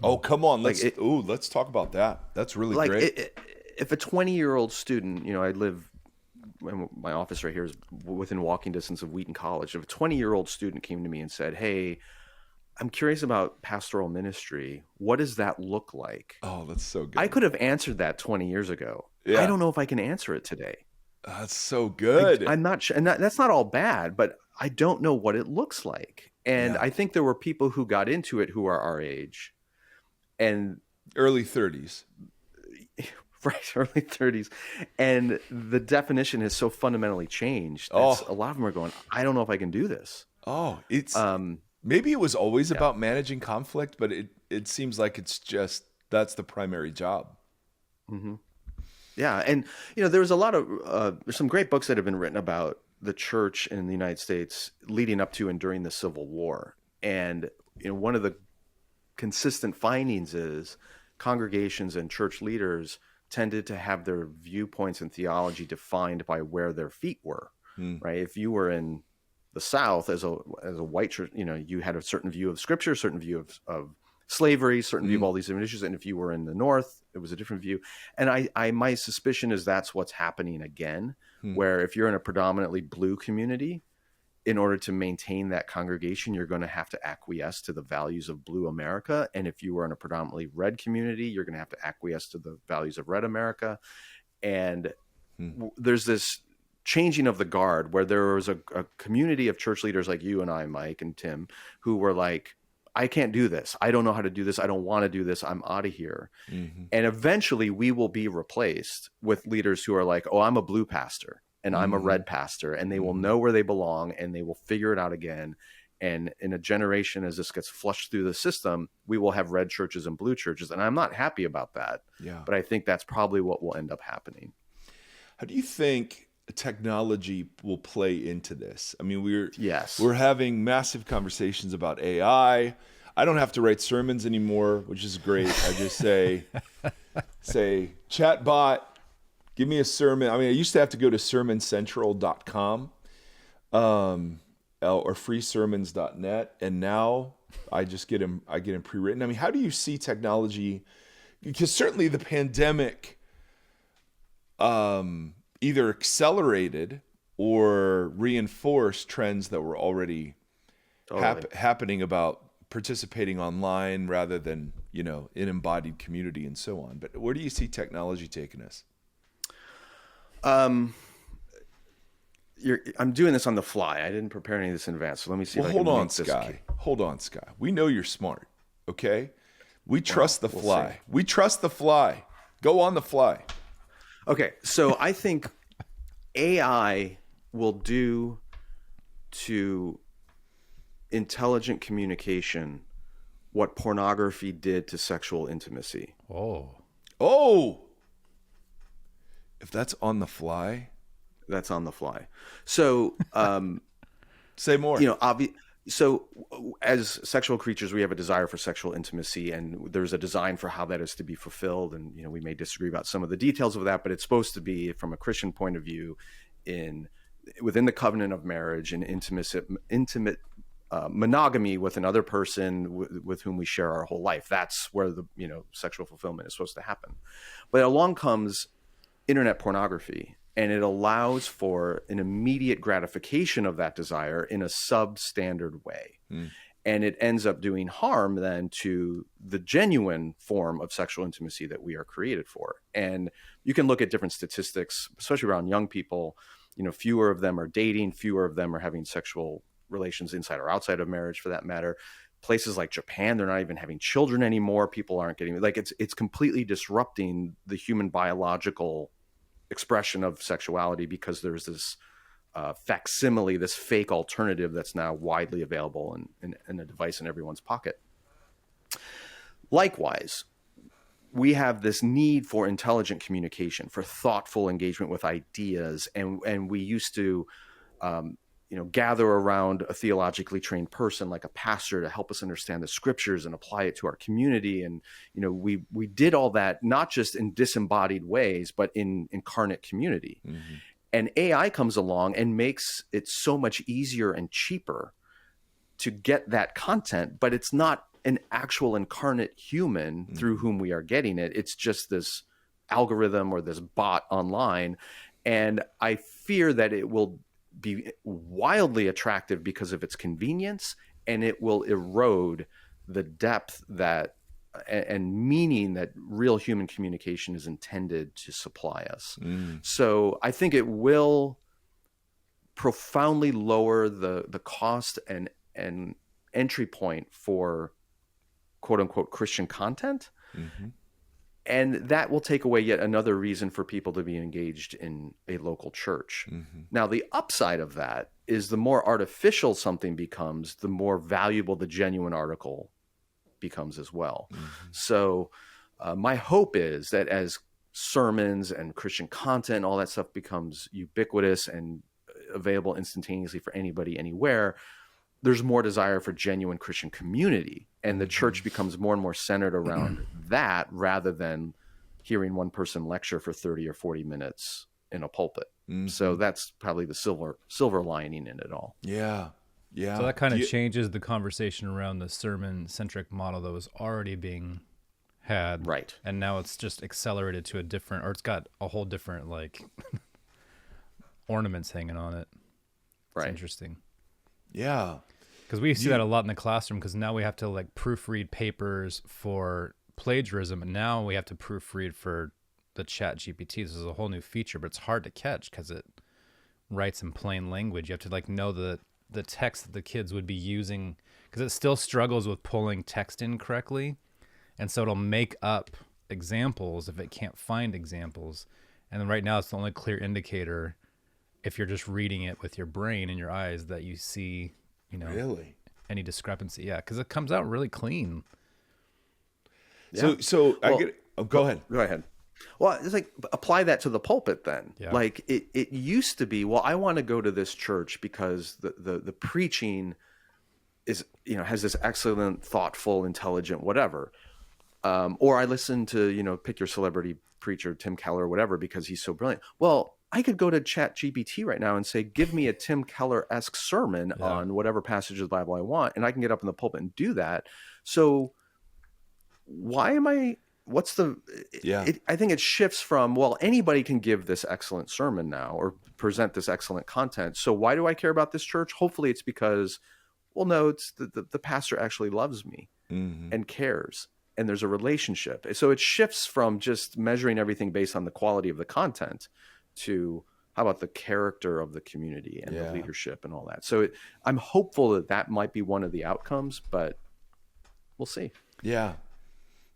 Oh, come on. Let's talk about that. That's really great. If a 20-year-old student, I live, my office right here is within walking distance of Wheaton College. If a 20-year-old student came to me and said, hey, I'm curious about pastoral ministry, what does that look like? Oh, that's so good. I could have answered that 20 years ago. Yeah. I don't know if I can answer it today. That's so good. I'm not sure. And that's not all bad, but I don't know what it looks like. And I think there were people who got into it who are our age and early 30s. Right, early 30s. And the definition has so fundamentally changed. A lot of them are going, I don't know if I can do this. Oh, it's maybe it was always about managing conflict, but it seems like it's just that's the primary job. Mm-hmm. Yeah, and there was a lot of there's some great books that have been written about the church in the United States leading up to and during the Civil War. And one of the consistent findings is congregations and church leaders tended to have their viewpoints and theology defined by where their feet were. Right? If you were in the South as a white church, you had a certain view of Scripture, a certain view of slavery, certain view of all these different issues. And if you were in the North, it was a different view. And my suspicion is that's what's happening again, where if you're in a predominantly blue community, in order to maintain that congregation, you're going to have to acquiesce to the values of blue America. And if you were in a predominantly red community, you're going to have to acquiesce to the values of red America. And there's this changing of the guard where there was a community of church leaders like you and I, Mike and Tim, who were like, I can't do this. I don't know how to do this. I don't want to do this. I'm out of here. And eventually we will be replaced with leaders who are like, oh, I'm a blue pastor and I'm a red pastor, and they will know where they belong and they will figure it out again. And in a generation, as this gets flushed through the system, we will have red churches and blue churches. And I'm not happy about that. Yeah. But I think that's probably what will end up happening. How do you think technology will play into this? I mean, we're having massive conversations about AI. I don't have to write sermons anymore, which is great. I just say chat bot, give me a sermon. I mean, I used to have to go to sermoncentral.com or freesermons.net, and now I just get them pre-written. I mean, how do you see technology? Because certainly the pandemic either accelerated or reinforced trends that were already happening about participating online rather than, in embodied community and so on. But where do you see technology taking us? I'm doing this on the fly. I didn't prepare any of this in advance. So let me see if I can make this. Hold on, Skye. We know you're smart, okay? We trust the fly. We trust the fly. Go on the fly. Okay, so I think AI will do to intelligent communication what pornography did to sexual intimacy. Oh! If that's on the fly? That's on the fly. So, say more. So as sexual creatures, we have a desire for sexual intimacy, and there's a design for how that is to be fulfilled. And, we may disagree about some of the details of that, but it's supposed to be, from a Christian point of view, within the covenant of marriage and intimate monogamy with another person with whom we share our whole life. That's where the, sexual fulfillment is supposed to happen. But along comes internet pornography, and it allows for an immediate gratification of that desire in a substandard way. And it ends up doing harm then to the genuine form of sexual intimacy that we are created for. And you can look at different statistics, especially around young people. Fewer of them are dating, fewer of them are having sexual relations inside or outside of marriage, for that matter. Places like Japan, they're not even having children anymore. People aren't getting, like, it's completely disrupting the human biological expression of sexuality, because there's this facsimile, this fake alternative that's now widely available in a device in everyone's pocket. Likewise, we have this need for intelligent communication, for thoughtful engagement with ideas, and we used to gather around a theologically trained person like a pastor to help us understand the scriptures and apply it to our community. And, we did all that, not just in disembodied ways, but in incarnate community. And AI comes along and makes it so much easier and cheaper to get that content, but it's not an actual incarnate human through whom we are getting it. It's just this algorithm or this bot online. And I fear that it will be wildly attractive because of its convenience, and it will erode the depth that and meaning that real human communication is intended to supply us. So I think it will profoundly lower the cost and entry point for quote unquote Christian content. And that will take away yet another reason for people to be engaged in a local church. Now, the upside of that is the more artificial something becomes, the more valuable the genuine article becomes as well. So my hope is that as sermons and Christian content and all that stuff becomes ubiquitous and available instantaneously for anybody, anywhere, there's more desire for genuine Christian community, and the church becomes more and more centered around that, rather than hearing one person lecture for 30 or 40 minutes in a pulpit. So that's probably the silver lining in it all. Yeah. So that kind of changes the conversation around the sermon-centric model that was already being had. Right. And now it's just accelerated to a different, or it's got a whole different, like, ornaments hanging on it. It's interesting. Yeah. Because we see that a lot in the classroom, because now we have to, like, proofread papers for plagiarism, and now we have to proofread for the Chat GPT. This is a whole new feature, but it's hard to catch because it writes in plain language. You have to, like, know the text that the kids would be using, because it still struggles with pulling text in correctly. And so it'll make up examples if it can't find examples. And then right now it's the only clear indicator, if you're just reading it with your brain and your eyes, that you see, really any discrepancy. Yeah, because it comes out really clean. Yeah. So I get it. Oh, go ahead. Go ahead. Well, it's like, apply that to the pulpit then. Yeah. Like it used to be, well, I want to go to this church because the preaching is, has this excellent, thoughtful, intelligent, whatever. Or I listen to, pick your celebrity preacher, Tim Keller or whatever, because he's so brilliant. Well, I could go to Chat GPT right now and say, give me a Tim Keller-esque sermon on whatever passage of the Bible I want. And I can get up in the pulpit and do that. So I think it shifts from, well, anybody can give this excellent sermon now or present this excellent content. So why do I care about this church? Hopefully it's because, well, no, it's the pastor actually loves me and cares. And there's a relationship. So it shifts from just measuring everything based on the quality of the content to how about the character of the community and the leadership and all that. So I'm hopeful that might be one of the outcomes, but we'll see. Yeah.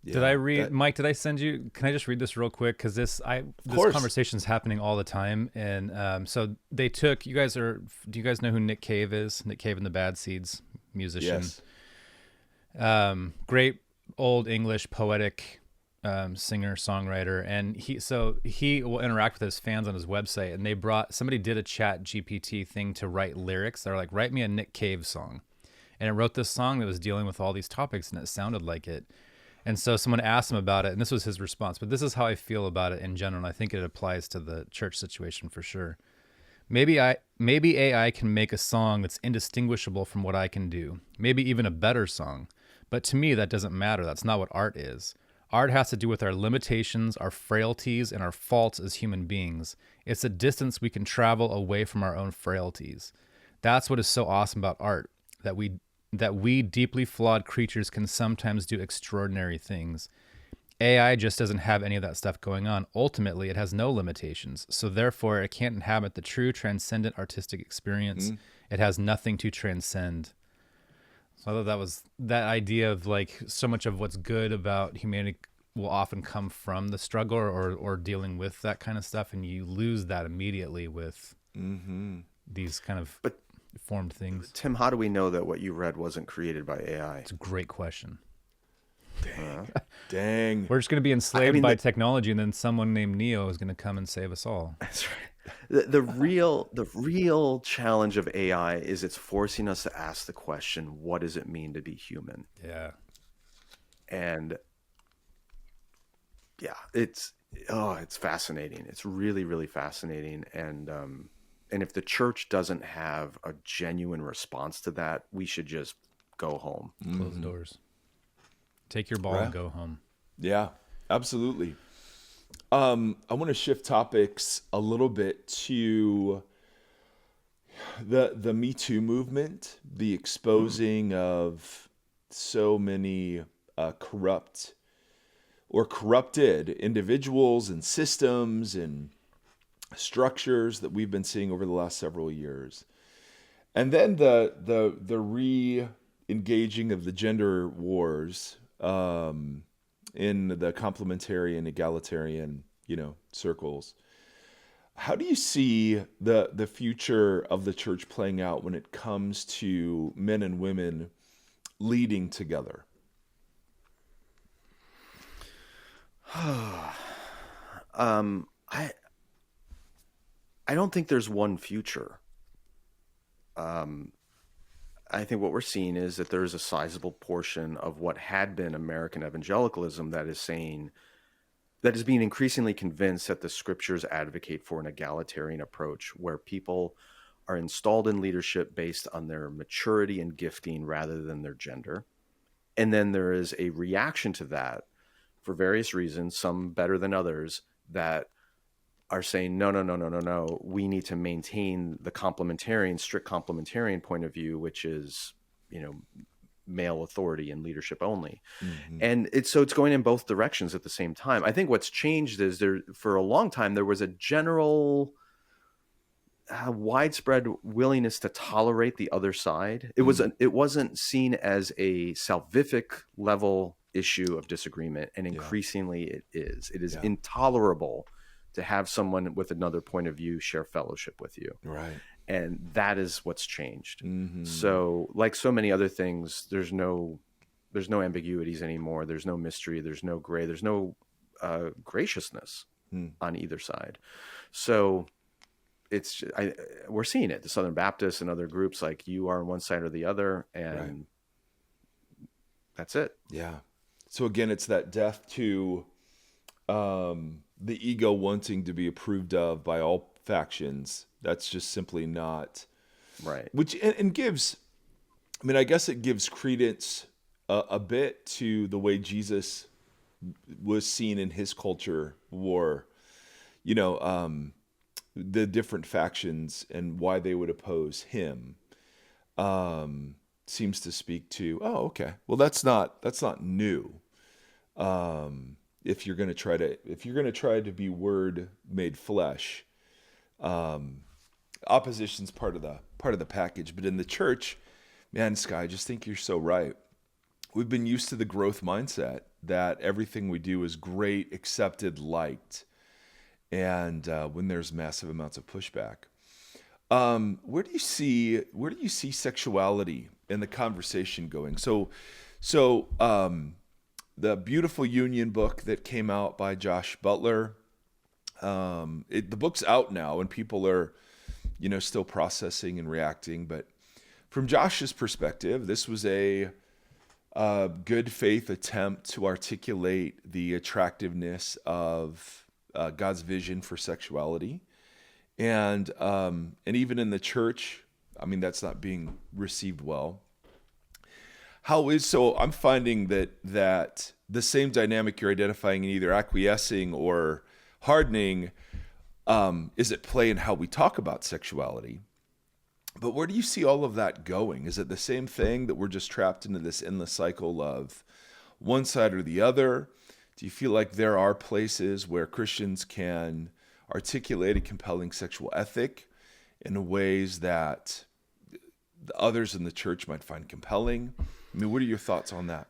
Did I read, Mike, did I send you, can I just read this real quick? Because this conversation is happening all the time. And so they took, do you guys know who Nick Cave is? Nick Cave and the Bad Seeds, musician. Yes. Great old English poetic singer songwriter, and he will interact with his fans on his website, and somebody did a Chat GPT thing to write lyrics. They're like, write me a Nick Cave song, and it wrote this song that was dealing with all these topics, and it sounded like it. And so someone asked him about it, and this was his response. But this is how I feel about it in general, and I think it applies to the church situation for sure. Maybe AI can make a song that's indistinguishable from what I can do, maybe even a better song. But to me, that doesn't matter. That's not what art is. Art has to do with our limitations, our frailties, and our faults as human beings. It's a distance we can travel away from our own frailties. That's what is so awesome about art, that we deeply flawed creatures can sometimes do extraordinary things. AI just doesn't have any of that stuff going on. Ultimately, it has no limitations. So therefore, it can't inhabit the true transcendent artistic experience. It has nothing to transcend. So I thought that was that idea of like so much of what's good about humanity will often come from the struggle or dealing with that kind of stuff. And you lose that immediately with these kind of formed things. Tim, how do we know that what you read wasn't created by AI? It's a great question. Dang. We're just going to be enslaved by technology, and then someone named Neo is going to come and save us all. That's right. The real challenge of AI is it's forcing us to ask the question, what does it mean to be human? Yeah. And yeah, it's fascinating. It's really, really fascinating. And if the church doesn't have a genuine response to that, we should just go home. Close the doors. Take your ball and go home. Yeah, absolutely. I want to shift topics a little bit to the Me Too movement, the exposing of so many corrupt or corrupted individuals and systems and structures that we've been seeing over the last several years. And then the re-engaging of the gender wars in the complementarian, egalitarian, circles. How do you see the future of the church playing out when it comes to men and women leading together? I don't think there's one future. I think what we're seeing is that there is a sizable portion of what had been American evangelicalism that is being increasingly convinced that the scriptures advocate for an egalitarian approach where people are installed in leadership based on their maturity and gifting rather than their gender. And then there is a reaction to that for various reasons, some better than others, that are saying, no. We need to maintain the strict complementarian point of view, which is, male authority and leadership only. And it's going in both directions at the same time. I think what's changed is for a long time, there was a general widespread willingness to tolerate the other side. It wasn't seen as a salvific level issue of disagreement. And increasingly it is. It is intolerable to have someone with another point of view share fellowship with you. Right. And that is what's changed. So like so many other things, there's no ambiguities anymore. There's no mystery. There's no gray. There's no graciousness on either side. So we're seeing it. The Southern Baptists and other groups, like, you are on one side or the other, and that's it. Yeah. So again, it's that death to the ego wanting to be approved of by all factions. That's just simply not right. Which and gives, I guess it gives credence a bit to the way Jesus was seen in his culture war. The different factions and why they would oppose him seems to speak to, okay, well, that's not new. If you're going to try to be word made flesh, opposition's part of the package. But in the church, man, Skye, I just think you're so right. We've been used to the growth mindset that everything we do is great, accepted, liked, and when there's massive amounts of pushback, where do you see sexuality in the conversation going? So the Beautiful Union book that came out by Josh Butler, the book's out now, and people are, still processing and reacting. But from Josh's perspective, this was a good faith attempt to articulate the attractiveness of God's vision for sexuality. And even in the church, I mean, that's not being received well. So I'm finding that the same dynamic you're identifying in either acquiescing or hardening is at play in how we talk about sexuality. But where do you see all of that going? Is it the same thing, that we're just trapped into this endless cycle of one side or the other? Do you feel like there are places where Christians can articulate a compelling sexual ethic in ways that the others in the church might find compelling? I mean, what are your thoughts on that?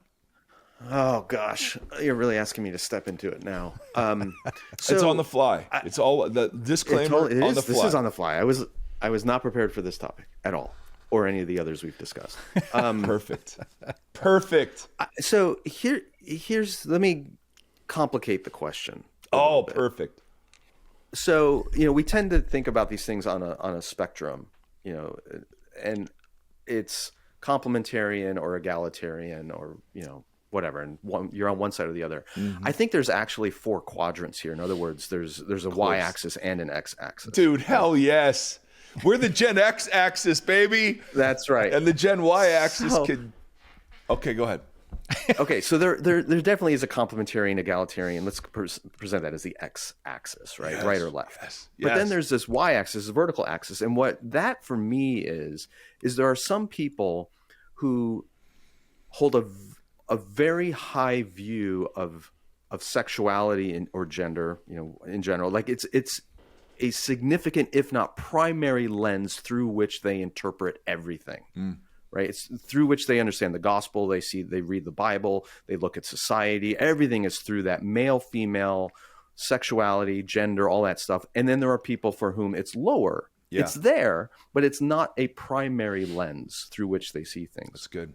Oh gosh, you're really asking me to step into it now. So it's on the fly. It's all the disclaimer on the fly. This is on the fly. I was not prepared for this topic at all, or any of the others we've discussed. Perfect. So here's let me complicate the question. Oh, perfect. So we tend to think about these things on a spectrum, and it's complementarian or egalitarian or whatever, and you're on one side or the other. Mm-hmm. I think there's actually 4 quadrants here. In other words, there's a y-axis and an x-axis. Dude, hell yes. We're the Gen X axis, baby. That's right. And the Gen Y axis could. Okay, go ahead. Okay, so there definitely is a complementarian, egalitarian. Let's present that as the x-axis, right? Yes, right or left. Yes, but then there's this y-axis, the vertical axis, and what that for me is there are some people who hold a very high view of sexuality or gender, in general. Like it's a significant, if not primary, lens through which they interpret everything. Right? It's through which they understand the gospel. They read the Bible, they look at society. Everything is through that male, female, sexuality, gender, all that stuff. And then there are people for whom it's lower. Yeah. It's there, but it's not a primary lens through which they see things. That's good.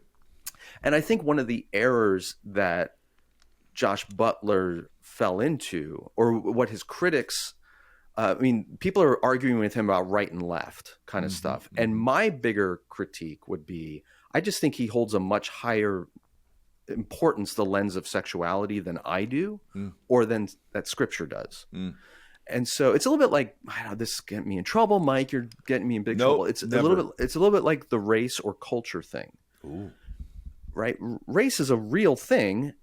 And I think one of the errors that Josh Butler fell into, or what his critics, people are arguing with him about right and left kind of stuff. And my bigger critique would be, I just think he holds a much higher importance, the lens of sexuality, than I do, or than that Scripture does. And so it's a little bit like, this is getting me in trouble, Mike. You're getting me in big trouble. It's never. It's a little bit like the race or culture thing. Ooh. Right? Race is a real thing,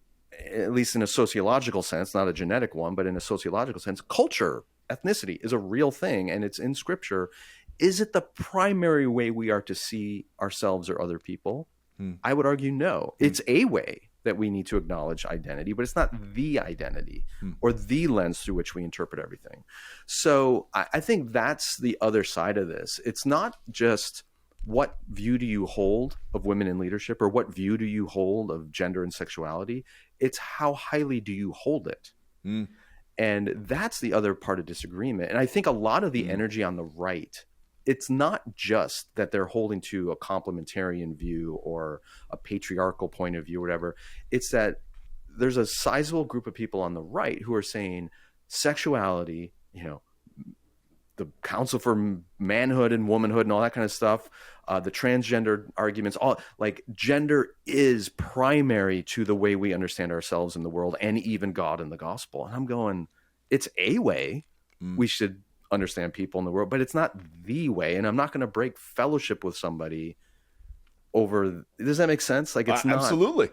at least in a sociological sense, not a genetic one, but in a sociological sense. Culture, ethnicity is a real thing, and it's in Scripture. Is it the primary way we are to see ourselves or other people? I would argue no. It's a way that we need to acknowledge identity, but it's not the identity or the lens through which we interpret everything. So I think that's the other side of this. It's not just what view do you hold of women in leadership, or what view do you hold of gender and sexuality? It's how highly do you hold it? And that's the other part of disagreement. And I think a lot of the energy on the right, it's not just that they're holding to a complementarian view or a patriarchal point of view or whatever. It's that there's a sizable group of people on the right who are saying sexuality, the Council for Manhood and Womanhood and all that kind of stuff, the transgender arguments, all like gender is primary to the way we understand ourselves in the world and even God in the gospel. And I'm going, it's a way we should understand people in the world, but it's not the way. And I'm not going to break fellowship with somebody over. Does that make sense? Like it's not. Absolutely.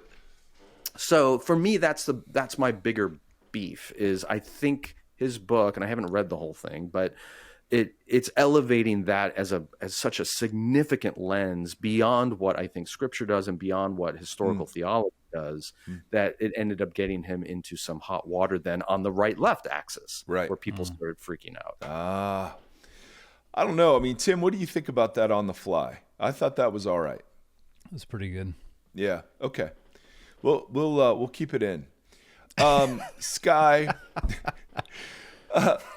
So for me, that's my bigger beef is I think his book, and I haven't read the whole thing, but it's elevating that as such a significant lens beyond what I think Scripture does and beyond what historical theology does, that it ended up getting him into some hot water then on the right-left axis, right, where people started freaking out. I don't know. I mean, Tim, what do you think about that on the fly? I thought that was all right. That's pretty good. Yeah. Okay. We'll keep it in. Skye.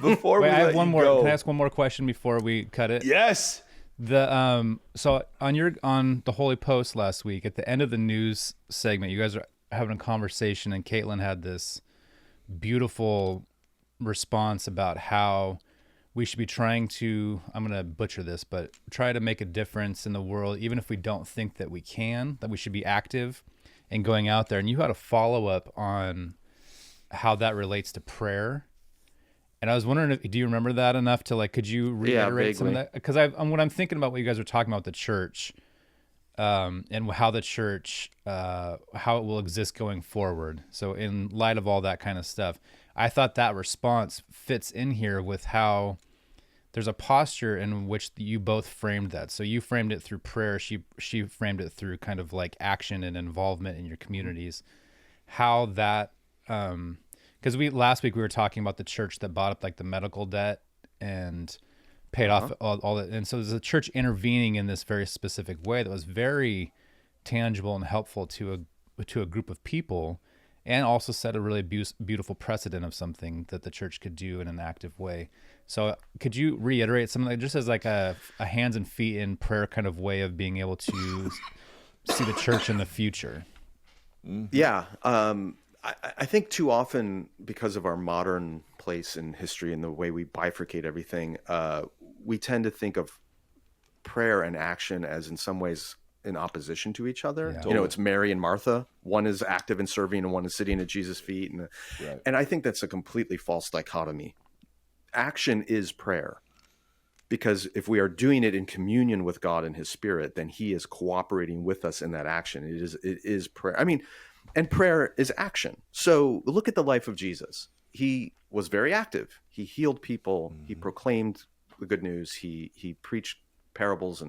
Before Wait, we I have let one you more. go, Can I ask one more question before we cut it? Yes. So on the Holy Post last week, at the end of the news segment, you guys are having a conversation, and Caitlin had this beautiful response about how we should be trying to, I'm going to butcher this, but try to make a difference in the world, even if we don't think that we can, that we should be active and going out there. And you had a follow-up on how that relates to prayer. And I was wondering, do you remember that enough to could you reiterate some of that? Because when I'm thinking about what you guys are talking about, the church, and how the church, how it will exist going forward. So in light of all that kind of stuff, I thought that response fits in here with how there's a posture in which you both framed that. So you framed it through prayer. She framed it through kind of action and involvement in your communities. How that, because last week we were talking about the church that bought up the medical debt and paid off all that. And so there's a church intervening in this very specific way that was very tangible and helpful to a group of people, and also set a really beautiful precedent of something that the church could do in an active way. So could you reiterate something just as a hands and feet in prayer kind of way of being able to see the church in the future? Yeah. I think too often, because of our modern place in history and the way we bifurcate everything, we tend to think of prayer and action as in some ways in opposition to each other. Yeah. It's Mary and Martha. One is active and serving and one is sitting at Jesus' feet. And I think that's a completely false dichotomy. Action is prayer, because if we are doing it in communion with God and his Spirit, then he is cooperating with us in that action. It is prayer. And prayer is action. So look at the life of Jesus. He was very active. He healed people. Mm-hmm. He proclaimed the good news. He preached parables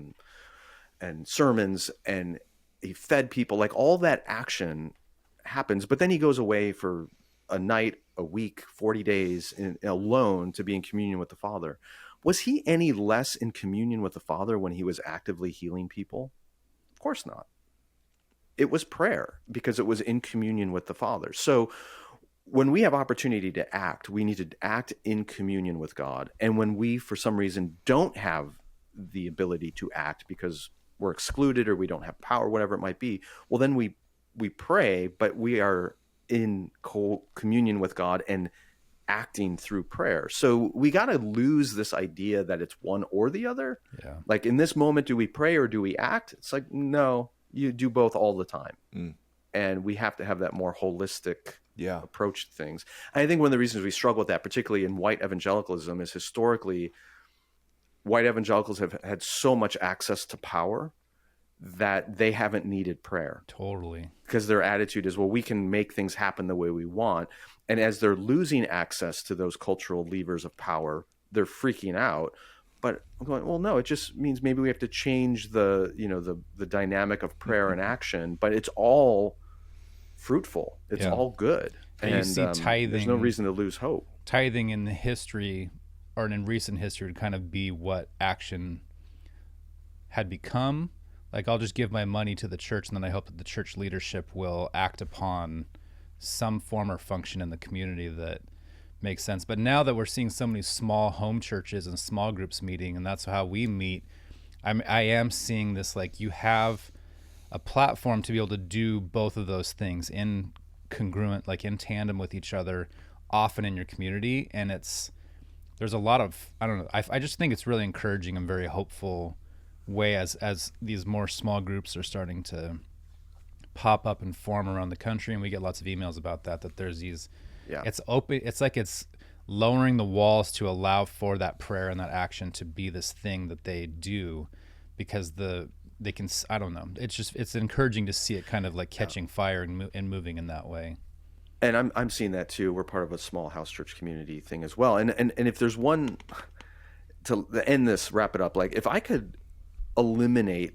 and sermons, and he fed people. All that action happens, but then he goes away for a night, a week, 40 days alone to be in communion with the Father. Was he any less in communion with the Father when he was actively healing people? Of course not. It was prayer, because it was in communion with the Father. So when we have opportunity to act, we need to act in communion with God. And when we, for some reason, don't have the ability to act because we're excluded or we don't have power, whatever it might be, well, then we pray, but we are in communion with God and acting through prayer. So we got to lose this idea that it's one or the other. Yeah. In this moment, do we pray or do we act? It's no, you do both all the time. And we have to have that more holistic approach to things. And I think one of the reasons we struggle with that, particularly in white evangelicalism, is historically white evangelicals have had so much access to power that they haven't needed prayer. Totally. Because their attitude is, well, we can make things happen the way we want. And as they're losing access to those cultural levers of power, they're freaking out. But I'm going, well, no, it just means maybe we have to change the dynamic of prayer and action, but it's all fruitful. It's all good. And you see tithing, there's no reason to lose hope. Tithing in the history, or in recent history, would kind of be what action had become. I'll just give my money to the church, and then I hope that the church leadership will act upon some form or function in the community that makes sense. But now that we're seeing so many small home churches and small groups meeting, and that's how we meet, I am seeing this, you have a platform to be able to do both of those things in congruent, in tandem with each other, often in your community. And there's a lot of, I don't know, I just think it's really encouraging and very hopeful way as these more small groups are starting to pop up and form around the country. And we get lots of emails about that there's these, it's open, it's it's lowering the walls to allow for that prayer and that action to be this thing that they do, because they can, I don't know, it's encouraging to see it kind of catching fire and moving in that way. And I'm seeing that too. We're part of a small house church community thing as well. And if there's one, to end this, wrap it up, if I could eliminate,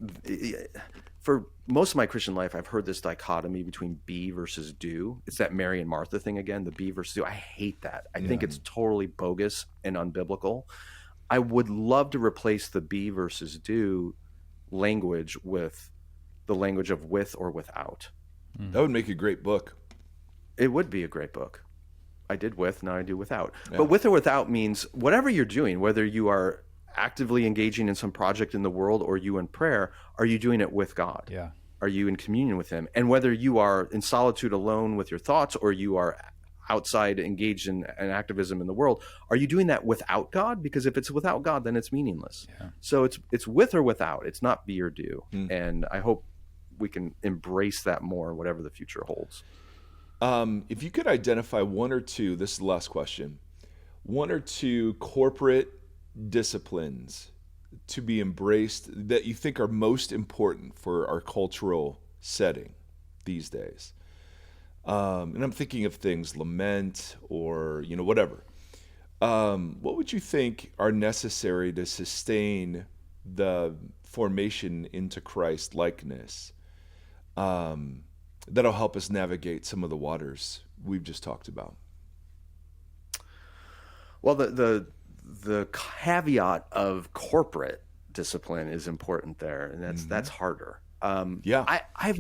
for most of my Christian life, I've heard this dichotomy between be versus do. It's that Mary and Martha thing again, the be versus do. I hate that. I think it's totally bogus and unbiblical. I would love to replace the be versus do language with the language of with or without. That would make a great book. It would be a great book. I did with, now I do without. Yeah. But with or without means whatever you're doing, whether you are actively engaging in some project in the world or you in prayer, are you doing it with God? Yeah. Are you in communion with him? And whether you are in solitude alone with your thoughts or you are outside engaged in activism in the world, are you doing that without God? Because if it's without God, then it's meaningless. Yeah. So it's with or without. It's not be or do. And I hope we can embrace that more, whatever the future holds. If you could identify one or two, this is the last question, one or two corporate disciplines to be embraced that you think are most important for our cultural setting these days. And I'm thinking of things, lament or, whatever. What would you think are necessary to sustain the formation into Christ likeness? That'll help us navigate some of the waters we've just talked about. Well, the caveat of corporate discipline is important there, and that's harder. I've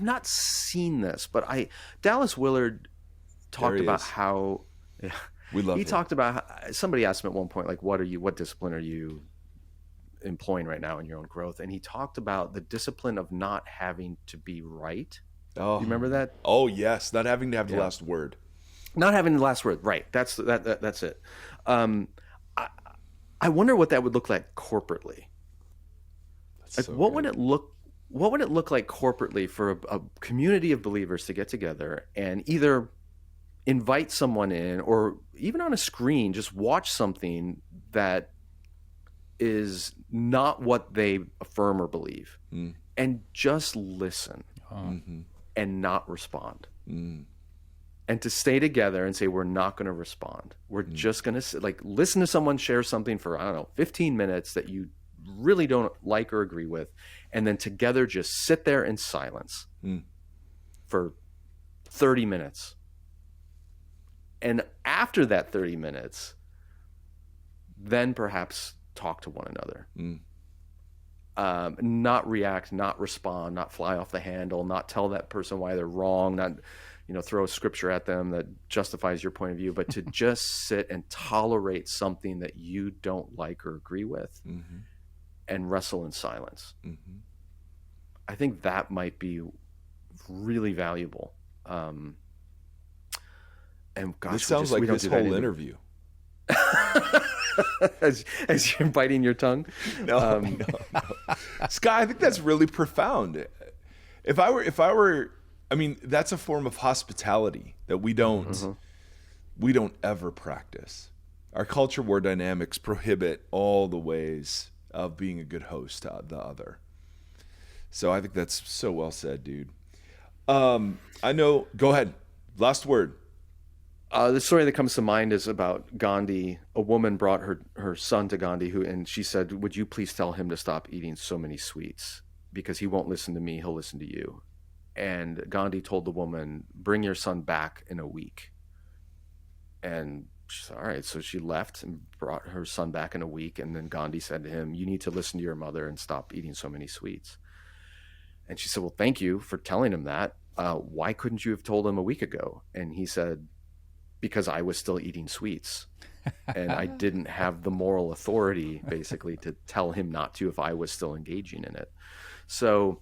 not seen this, but Dallas Willard talked about how we love he him. Talked about how, somebody asked him at one point, like, what discipline are you employing right now in your own growth? And he talked about the discipline of not having to be right. Oh, you remember that? Oh yes, not having to have the last word. Not having the last word, right? That's it. I wonder what that would look like corporately. Like, so what would it look like corporately for a community of believers to get together and either invite someone in, or even on a screen, just watch something that is not what they affirm or believe, and just listen and not respond. And to stay together and say, we're not going to respond. We're just going to listen to someone share something for, 15 minutes that you really don't like or agree with. And then together just sit there in silence for 30 minutes. And after that 30 minutes, then perhaps talk to one another. Not react, not respond, not fly off the handle, not tell that person why they're wrong, not throw a scripture at them that justifies your point of view, but to just sit and tolerate something that you don't like or agree with and wrestle in silence. I think that might be really valuable. And gosh, this sounds like this whole interview. as you're biting your tongue. No. Skye, I think that's really profound. If I were, that's a form of hospitality that we don't ever practice. Our culture war dynamics prohibit all the ways of being a good host to the other. So I think that's so well said, dude. I know, go ahead. Last word. The story that comes to mind is about Gandhi. A woman brought her son to Gandhi, and she said, would you please tell him to stop eating so many sweets? Because he won't listen to me, he'll listen to you. And Gandhi told the woman, bring your son back in a week. And she said, all right. So she left and brought her son back in a week. And then Gandhi said to him, you need to listen to your mother and stop eating so many sweets. And she said, well, thank you for telling him that. Why couldn't you have told him a week ago? And he said, because I was still eating sweets. And I didn't have the moral authority, basically, to tell him not to if I was still engaging in it. So,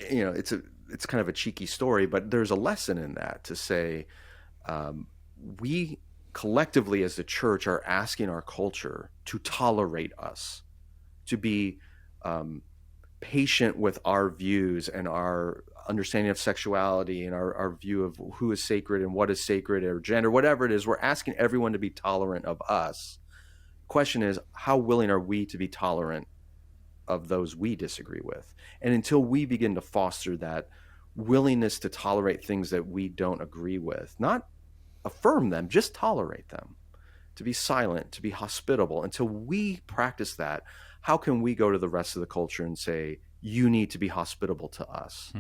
it's kind of a cheeky story, but there's a lesson in that to say we collectively as the church are asking our culture to tolerate us, to be patient with our views and our understanding of sexuality and our view of who is sacred and what is sacred, or gender, whatever it is. We're asking everyone to be tolerant of us. Question is, how willing are we to be tolerant of those we disagree with? And until we begin to foster that willingness to tolerate things that we don't agree with, not affirm them, just tolerate them, to be silent, to be hospitable, until we practice that, how can we go to the rest of the culture and say, you need to be hospitable to us?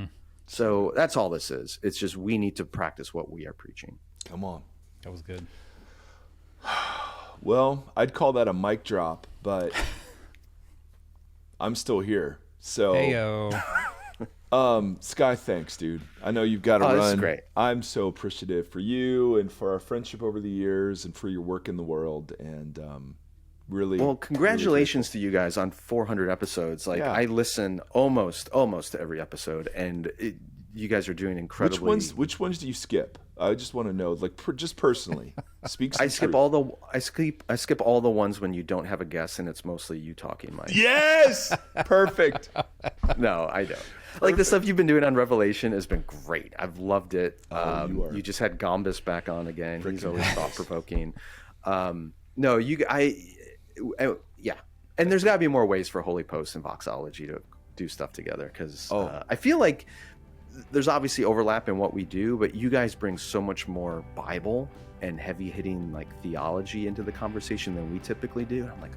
So that's all this is. It's just we need to practice what we are preaching. Come on. That was good. Well, I'd call that a mic drop, but I'm still here. So, Heyo. Skye, thanks, dude. I know you've got to run. This is great. I'm so appreciative for you and for our friendship over the years and for your work in the world. And really, well, congratulations to you guys on 400 episodes. I listen almost to every episode, and you guys are doing incredibly. Which ones do you skip? I just want to know, like, just personally. Speak some I skip truth. I skip all the ones when you don't have a guest and it's mostly you talking, Mike. Yes, perfect. No, I don't. Like the stuff you've been doing on Revelation has been great. I've loved it. You just had Gombus back on again. He's always thought provoking. No, yeah. And there's got to be more ways for Holy Post and Voxology to do stuff together because I feel like there's obviously overlap in what we do, but you guys bring so much more Bible and heavy hitting like theology into the conversation than we typically do. And I'm like,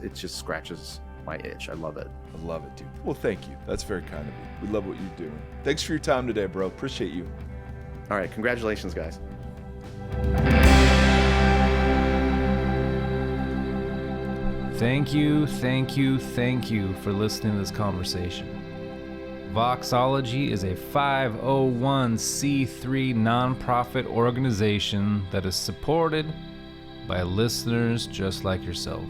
it just scratches my itch. I love it. I love it, dude. Well, thank you. That's very kind of you. We love what you're doing. Thanks for your time today, bro. Appreciate you. All right. Congratulations, guys. Thank you for listening to this conversation. Voxology is a 501c3 nonprofit organization that is supported by listeners just like yourself.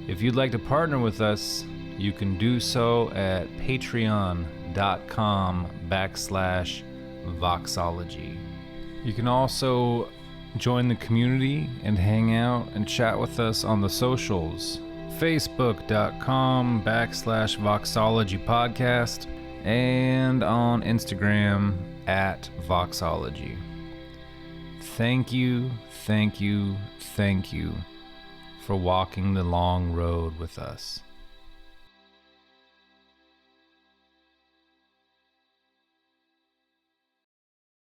If you'd like to partner with us, you can do so at patreon.com/Voxology. You can also join the community and hang out and chat with us on the socials. Facebook.com/Voxology Podcast and on Instagram @Voxology. Thank you for walking the long road with us.